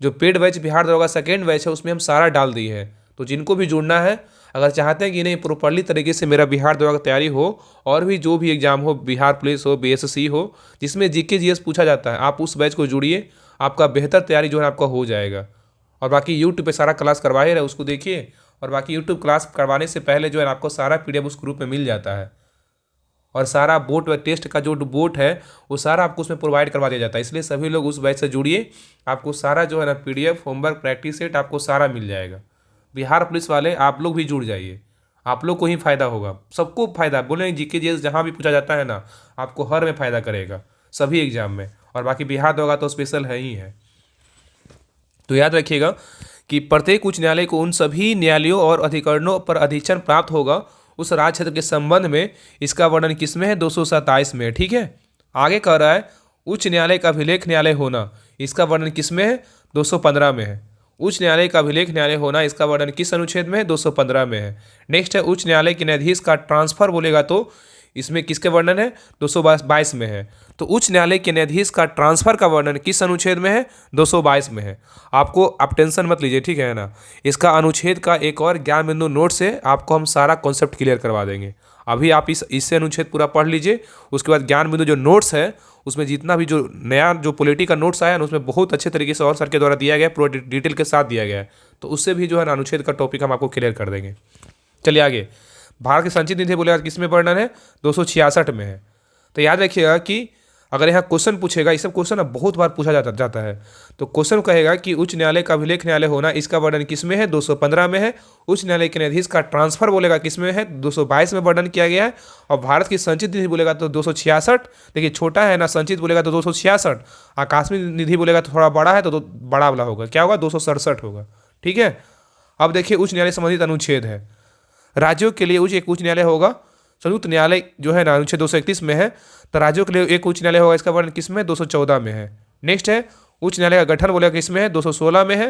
जो पेड बैच बिहार दरोगा सेकेंड बैच है, उसमें हम सारा डाल दिए हैं। तो जिनको भी जुड़ना है, अगर चाहते हैं कि नहीं प्रॉपरली तरीके से मेरा बिहार दरोगा की तैयारी हो, और भी जो भी एग्जाम हो, बिहार पुलिस हो, बीएसएससी हो, जिसमें जीके जीएस पूछा जाता है, आप उस बैच को जुड़िए, आपका बेहतर तैयारी जो है आपका हो जाएगा। और बाकी यूट्यूब पे सारा क्लास करवा ही रहे, उसको देखिए। और बाकी यूट्यूब क्लास करवाने से पहले जो है आपको सारा पीडीएफ उस ग्रुप में मिल जाता है। और सारा बोर्ड टेस्ट का जो बोर्ड है वो सारा आपको उसमें प्रोवाइड करवा दिया जाता है। इसलिए सभी लोग उस बैच से जुड़िए, आपको सारा जो है ना पीडीएफ, होमवर्क, प्रैक्टिस सेट आपको सारा मिल जाएगा। बिहार पुलिस वाले आप लोग भी जुड़ जाइए, आप लोग को ही फायदा होगा, सबको फायदा। बोले जीके जीएस जहाँ भी पूछा जाता है ना, आपको हर में फायदा करेगा, सभी एग्जाम में। और बाकी बिहार दरोगा तो स्पेशल है ही है। तो याद रखिएगा कि प्रत्येक उच्च न्यायालय को उन सभी न्यायालयों और अधिकरणों पर अधीक्षण प्राप्त होगा उस राज्य क्षेत्र के संबंध में, इसका वर्णन किसमें है, 227 में, ठीक है। आगे कह रहा है उच्च न्यायालय का अभिलेख न्यायालय होना, इसका वर्णन किसमें है, 215 में है। उच्च न्यायालय का अभिलेख न्यायालय होना, इसका वर्णन किस अनुच्छेद में है, 215 में है। नेक्स्ट है उच्च न्यायालय के न्यायाधीश का ट्रांसफर बोलेगा तो इसमें किसके वर्णन है, 222 में है। तो उच्च न्यायालय के न्यायाधीश का ट्रांसफर का वर्णन किस अनुच्छेद में है, 222 में है। आपको आप टेंशन मत लीजिए, ठीक है ना। इसका अनुच्छेद का एक और ज्ञान बिंदु नोट से आपको हम सारा कॉन्सेप्ट क्लियर करवा देंगे। अभी आप इससे अनुच्छेद पूरा पढ़ लीजिए, उसके बाद ज्ञान बिंदु जो नोट्स है उसमें जितना भी जो नया जो पॉलिटी का नोट्स आया ना, उसमें बहुत अच्छे तरीके से और सर के द्वारा दिया गया है, पूरा डिटेल के साथ दिया गया है। तो उससे भी जो है ना अनुच्छेद का टॉपिक हम आपको क्लियर कर देंगे। चलिए आगे। भारत के संचित निधि बोलेगा किस में वर्णन है, 266 में है। तो याद रखिएगा कि अगर यहाँ क्वेश्चन पूछेगा, ये सब क्वेश्चन ना बहुत बार पूछा जाता है। तो क्वेश्चन कहेगा कि उच्च न्यायालय का अभिलेख न्यायालय होना, इसका वर्णन किस में है? 215 में है। उच्च न्यायालय के न्यायाधीश का ट्रांसफर बोलेगा किस में है? 222 में वर्णन किया गया है। और भारत की संचित निधि बोलेगा तो 266, देखिए छोटा है ना, संचित बोलेगा तो 266, आकस्मिक निधि बोलेगा तो थोड़ा बड़ा है तो बड़ा वाला होगा, क्या होगा? 267 होगा। ठीक है। अब देखिए उच्च न्यायालय संबंधित अनुच्छेद है। राज्यों के लिए एक उच्च न्यायालय होगा। संयुक्त न्यायालय जो है ना अनुच्छेद 231 में है, तो राज्यों के लिए एक उच्च न्यायालय होगा, इसका वर्णन किस में? 214 में है। नेक्स्ट है उच्च न्यायालय का गठन बोलेगा किस में है? 216 में है।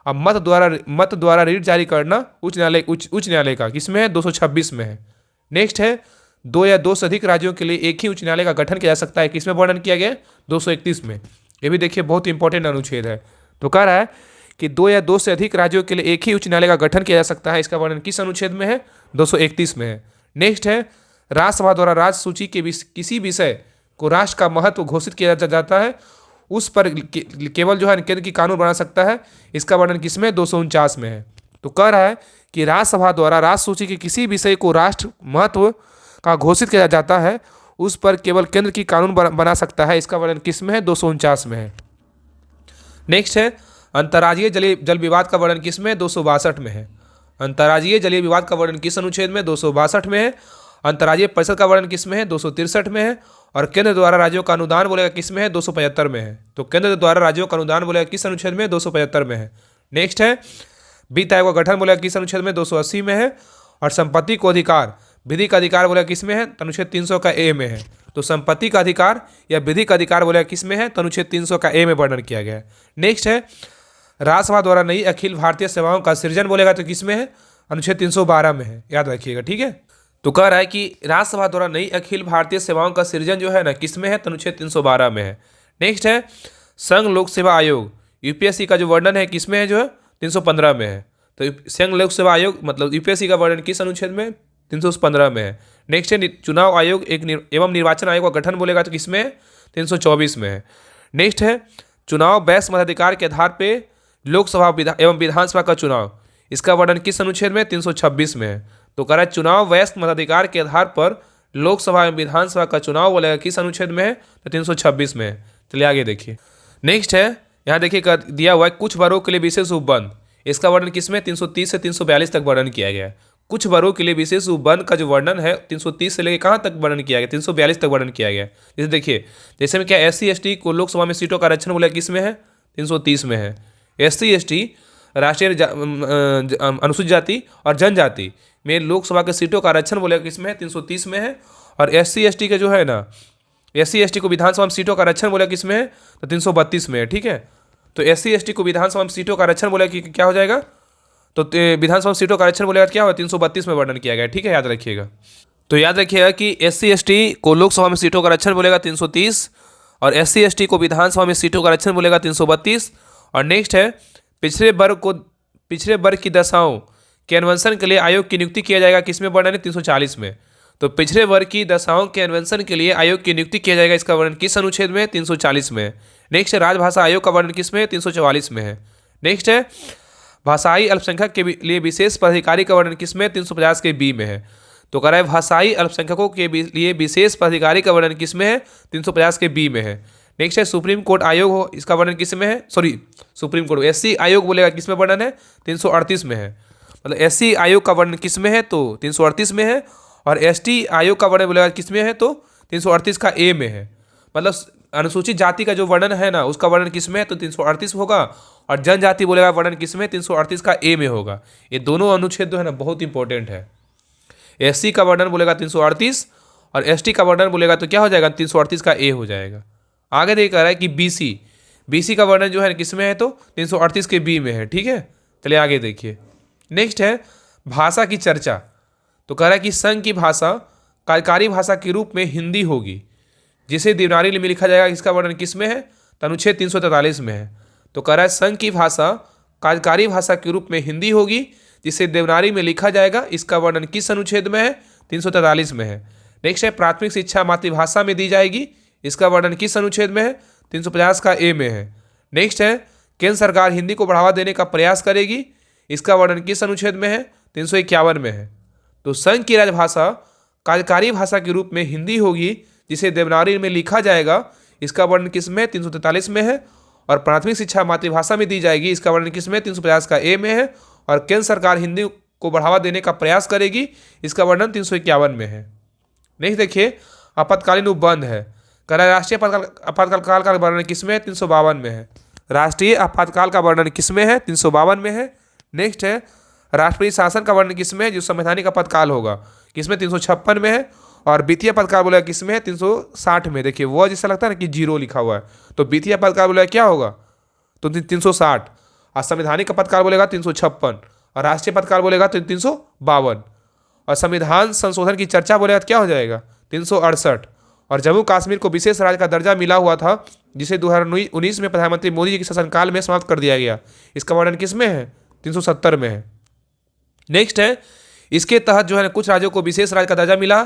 अब मत द्वारा रीट जारी करना उच्च न्यायालय का किस में है? 226 में है। नेक्स्ट है 2 या 2 से अधिक राज्यों के लिए एक ही उच्च न्यायालय का गठन किया जा सकता है, किस में वर्णन किया गया? 231 में। ये भी देखिए बहुत इंपॉर्टेंट अनुच्छेद है। तो कह रहा है कि 2 या 2 से अधिक राज्यों के लिए एक ही उच्च न्यायालय का गठन किया जा सकता है, इसका वर्णन किस अनुच्छेद में है? 231 में है। नेक्स्ट है राज्यसभा द्वारा राज्य सूची के किसी विषय को राष्ट्र का महत्व घोषित किया जाता है, उस पर केवल जो है केंद्र की कानून बना सकता है, इसका वर्णन किस में? 249 में है। तो कह रहा है कि राज्यसभा द्वारा राज्य सूची के किसी विषय को राष्ट्र महत्व का घोषित किया जाता है, उस पर केवल केंद्र की कानून बना सकता है, इसका वर्णन किस में है? 249 में है। नेक्स्ट है अंतर्राज्यीय जल विवाद का वर्णन किस में? 262 में है। अंतर्राज्यीय जलीय विवाद का वर्णन किस अनुच्छेद में? 262 में है। अंतर्राज्यीय परिषद का वर्णन किस में है? 263 में है। और केंद्र द्वारा राज्यों का अनुदान बोलेगा किस में है? 275 में है। तो केंद्र द्वारा राज्यों का अनुदान बोलेगा किस अनुच्छेद में? 275 में है। नेक्स्ट है वित्त आयोग का गठन बोलेगा किस अनुच्छेद में? 280 में है। और संपत्ति को अधिकार विधि का अधिकार बोलेगा किस में है? अनुच्छेद 300 का ए में है। तो संपत्ति का अधिकार या विधि का अधिकार बोलेगा किस में है? अनुच्छेद 300 का ए में वर्णन किया गया है। नेक्स्ट है राज्यसभा द्वारा नई अखिल भारतीय सेवाओं का सृजन बोलेगा तो किस में है? अनुच्छेद 312 में है, याद रखिएगा। ठीक है। तो कह रहा है कि राज्यसभा द्वारा नई अखिल भारतीय सेवाओं का सृजन जो है ना किस में है? अनुच्छेद 312 में है। नेक्स्ट है संघ लोक सेवा आयोग यूपीएससी का जो वर्णन है किस में है? जो है 315 में है। तो संघ लोक सेवा आयोग मतलब यूपीएससी का वर्णन किस अनुच्छेद में? 315 में है। नेक्स्ट है चुनाव आयोग एवं निर्वाचन आयोग का गठन बोलेगा तो किस में? 324 में है। नेक्स्ट है चुनाव वैश्य मताधिकार के आधार पर लोकसभा एवं विधानसभा का चुनाव, इसका वर्णन किस अनुच्छेद में? 326 में है। तो कह रहा है चुनाव वैश्य मताधिकार के आधार पर लोकसभा एवं विधानसभा का चुनाव बोलेगा किस अनुच्छेद में है? तो 326 में है। चलिए आगे देखिए। नेक्स्ट है यहाँ देखिए दिया हुआ है कुछ वर्गों के लिए विशेष उपबंध, इसका वर्णन किस में? 330 से 342 तक वर्णन किया गया है। कुछ वर्गों के लिए विशेष उपबंध का जो वर्णन है 330 से लेकर कहाँ तक वर्णन किया गया? 342 तक वर्णन किया गया। जैसे देखिए जैसे में क्या SC/ST को लोकसभा में सीटों का आरक्षण बोलेगा किस में है? 330 में है। SC/ST राष्ट्रीय अनुसूचित जाति और जनजाति में लोकसभा के सीटों का आरक्षण बोलेगा किस में है? 330 में है। और SC/ST के जो है ना SC/ST को विधानसभा में सीटों का आरक्षण बोलेगा किस में है? तो 332 में है। ठीक है। तो SC/ST को विधानसभा में सीटों का आरक्षण बोलेगा कि क्या हो जाएगा? तो विधानसभा में सीटों का आरक्षण बोलेगा क्या होगा? 332 में वर्णन किया गया। ठीक है, याद रखिएगा। तो याद रखिएगा कि SC/ST को लोकसभा में सीटों का आरक्षण बोलेगा 330 और SC/ST को विधानसभा में सीटों का आरक्षण बोलेगा 332। और नेक्स्ट है पिछड़े वर्ग की दशाओं के अन्वेषण के लिए आयोग की नियुक्ति किया जाएगा किसमें? वर्णन है 340 में। तो पिछड़े वर्ग की दशाओं के अन्वेषण के लिए आयोग की नियुक्ति किया जाएगा, इसका वर्णन किस अनुच्छेद में? 340 में है। नेक्स्ट है राजभाषा आयोग का वर्णन किस में? 344 में है। नेक्स्ट है भाषाई अल्पसंख्यक के लिए विशेष पदाधिकारी का वर्णन किस में? 350 के बी में है। तो कह रहा है भाषाई अल्पसंख्यकों के लिए विशेष पदाधिकारी का वर्णन किस में है? 350 के बी में है। नेक्स्ट है सुप्रीम कोर्ट आयोग हो, इसका वर्णन किस में है? सुप्रीम कोर्ट SC आयोग बोलेगा किस में वर्णन है? 338 में है। मतलब SC आयोग का वर्णन किस में है? तो 338 में है। और ST आयोग का वर्णन बोलेगा किस में है? तो 338 का ए में है। मतलब अनुसूचित जाति का जो वर्णन है ना उसका वर्णन किस में है? तो 338 होगा। और जनजाति बोलेगा वर्णन किस में? 338 का ए में होगा। ये दोनों अनुच्छेद जो है ना बहुत इंपॉर्टेंट है। SC का वर्णन बोलेगा 338 और ST का वर्णन बोलेगा तो क्या हो जाएगा? 338 का ए हो जाएगा। आगे देखिए कह रहा है कि BC का वर्णन जो है किस में है? तो 338 के बी में है। ठीक है, चलिए आगे देखिए। नेक्स्ट है भाषा की चर्चा। तो कह रहा है कि संघ की भाषा कार्यकारी भाषा के रूप में हिंदी होगी, जिसे देवनागरी में लिखा जाएगा, इसका वर्णन किस में है? तो अनुच्छेद 343 में है। तो कह रहा है संघ की भाषा कार्यकारी भाषा के रूप में हिंदी होगी, जिसे देवनागरी में लिखा जाएगा, इसका वर्णन किस अनुच्छेद में है? 343 में है। नेक्स्ट है प्राथमिक शिक्षा मातृभाषा में दी जाएगी, इसका वर्णन किस अनुच्छेद में है? 350 का ए में है। नेक्स्ट है केंद्र सरकार हिंदी को बढ़ावा देने का प्रयास करेगी, इसका वर्णन किस अनुच्छेद में है? 351 में है। तो संघ की राजभाषा कार्यकारी भाषा के रूप में हिंदी होगी, जिसे देवनागरी में लिखा जाएगा, इसका वर्णन किस में 343 में है। और प्राथमिक शिक्षा मातृभाषा में दी जाएगी, इसका वर्णन किस में 350 का ए में है। और केंद्र सरकार हिंदी को बढ़ावा देने का प्रयास करेगी, इसका वर्णन 351 में है। नेक्स्ट देखिए, आपातकालीन उपबंध है, कह रहा है राष्ट्रीय आपातकाल का वर्णन किस में 352 में है। राष्ट्रीय आपातकाल का वर्णन किस में है 352 में है। नेक्स्ट है, राष्ट्रपति शासन का वर्णन किस में है, जो संवैधानिक आपातकाल होगा, किसमें 356 में है। और वित्तीय आपातकाल बोला किस में है 360 में। देखिए वो जैसा लगता है ना कि जीरो लिखा हुआ है, तो वित्तीय आपातकाल बोला क्या होगा तो 360। और संवैधानिक आपातकाल बोलेगा 356, और राष्ट्रीय आपातकाल बोलेगा तो 352। और संविधान संशोधन की चर्चा बोलेगा तो क्या हो जाएगा 368। और जम्मू कश्मीर को विशेष राज्य का दर्जा मिला हुआ था, जिसे 2019 में प्रधानमंत्री मोदी जी के शासनकाल में समाप्त कर दिया गया, इसका वर्णन किस में है 370 में है। नेक्स्ट है, इसके तहत जो है कुछ राज्यों को विशेष राज्य का दर्जा मिला,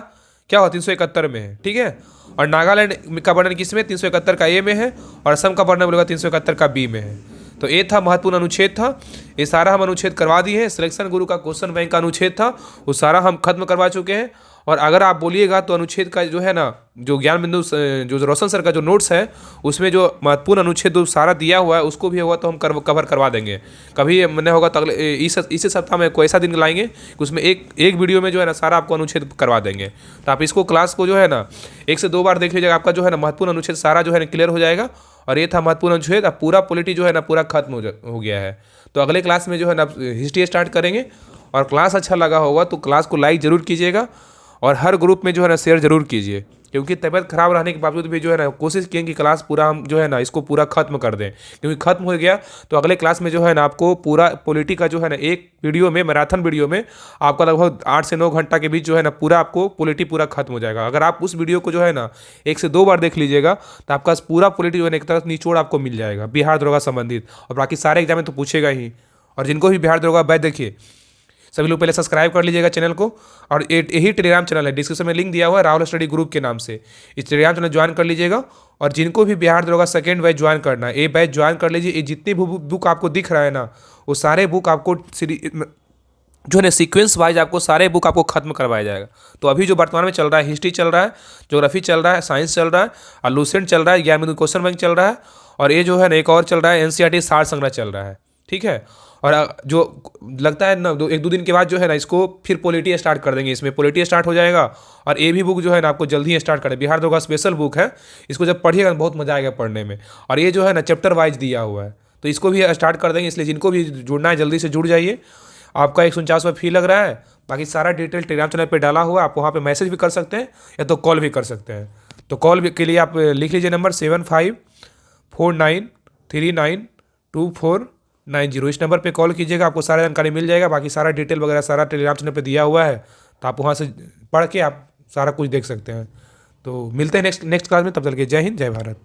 क्या हुआ 371 में है, ठीक है। और नागालैंड का वर्णन किस में 371 का ए में है। और असम का वर्णन बोलेगा 371 का बी में है। तो ये था महत्वपूर्ण अनुच्छेद था, ये सारा हम अनुच्छेद करवा दिए हैं। सिलेक्शन गुरु का क्वेश्चन बैंक का अनुच्छेद था, वो सारा हम खत्म करवा चुके हैं। और अगर आप बोलिएगा तो अनुच्छेद का जो है ना, जो ज्ञान बिंदु जो रोशन सर का जो नोट्स है, उसमें जो महत्वपूर्ण अनुच्छेद जो सारा दिया हुआ है, उसको भी होगा तो हम कवर करवा देंगे। कभी नहीं होगा तो अगले इस सप्ताह में कोई ऐसा दिन लाएंगे कि उसमें एक वीडियो में जो है ना सारा आपको अनुच्छेद करवा देंगे। तो आप इसको क्लास को जो है ना 1 से 2 बार देख लीजिएगा, आपका जो है ना महत्वपूर्ण अनुच्छेद सारा जो है ना क्लियर हो जाएगा। और ये था महत्वपूर्ण अनुच्छेद। अब पूरा पॉलिटी जो है ना पूरा खत्म हो गया है। तो अगले क्लास में जो है ना हिस्ट्री स्टार्ट करेंगे। और क्लास अच्छा लगा होगा तो क्लास को लाइक जरूर कीजिएगा, और हर ग्रुप में जो है ना शेयर जरूर कीजिए, क्योंकि तबीयत खराब रहने के बावजूद भी जो है ना कोशिश किए कि क्लास पूरा हम जो है ना इसको पूरा खत्म कर दें, क्योंकि खत्म हो गया तो अगले क्लास में जो है ना आपको पूरा पॉलिटी का जो है ना एक वीडियो में, मैराथन वीडियो में आपका लगभग 8 से 9 घंटा के बीच जो है ना पूरा आपको पॉलिटी पूरा खत्म हो जाएगा। अगर आप उस वीडियो को जो है ना 1 से 2 बार देख लीजिएगा तो आपका पूरा पॉलिटी जो है ना एक तरह से निचोड़ आपको मिल जाएगा बिहार दरोगा संबंधित। और बाकी सारे एग्जाम में तो पूछेगा ही। और जिनको भी बिहार दरोगा बैच देखिए, सभी लोग पहले सब्सक्राइब कर लीजिएगा चैनल को। और यही टेलीग्राम चैनल है, डिस्क्रिप्शन में लिंक दिया हुआ है, राहुल स्टडी ग्रुप के नाम से। इस टेलीग्राम चैनल ज्वाइन कर लीजिएगा। और जिनको भी बिहार दरोगा सेकेंड बैच ज्वाइन करना है, ये बैच ज्वाइन कर लीजिए। ये जितनी बुक आपको दिख रहा है ना, वो सारे बुक आपको जो है ना सीक्वेंस वाइज आपको सारे बुक आपको खत्म करवाया जाएगा। तो अभी जो वर्तमान में चल रहा है, हिस्ट्री चल रहा है, ज्योग्राफी चल रहा है, साइंस चल रहा है, और लूसेंट चल रहा है, ज्ञान बिंदु क्वेश्चन बैंक चल रहा है, और ये जो है ना एक और चल रहा है एनसीईआरटी सार संग्रह चल रहा है, ठीक है। और जो लगता है ना 1-2 दिन के बाद जो है ना इसको फिर पॉलिटी स्टार्ट कर देंगे, इसमें पॉलिटी स्टार्ट हो जाएगा। और ये भी बुक जो है ना आपको जल्दी ही स्टार्ट करें, बिहार दरोगा स्पेशल बुक है, इसको जब पढ़िएगा बहुत मजा आएगा पढ़ने में। और ये जो है ना चैप्टर वाइज दिया हुआ है, तो इसको भी स्टार्ट कर देंगे। इसलिए जिनको भी जुड़ना है जल्दी से जुड़ जाइए। आपका 149 फी लग रहा है, बाकी सारा डिटेल टेलीग्राम चैनल पर डाला हुआ है, आप वहाँ पर मैसेज भी कर सकते हैं या तो कॉल भी कर सकते हैं। तो कॉल के लिए आप लिख लीजिए नंबर 7549392490। इस नंबर पे कॉल कीजिएगा, आपको सारा जानकारी मिल जाएगा। बाकी सारा डिटेल वगैरह सारा टेलीग्राम चैनल पे दिया हुआ है, तो आप वहाँ से पढ़ के आप सारा कुछ देख सकते हैं। तो मिलते हैं नेक्स्ट क्लास में, तब तक के जय हिंद जय भारत।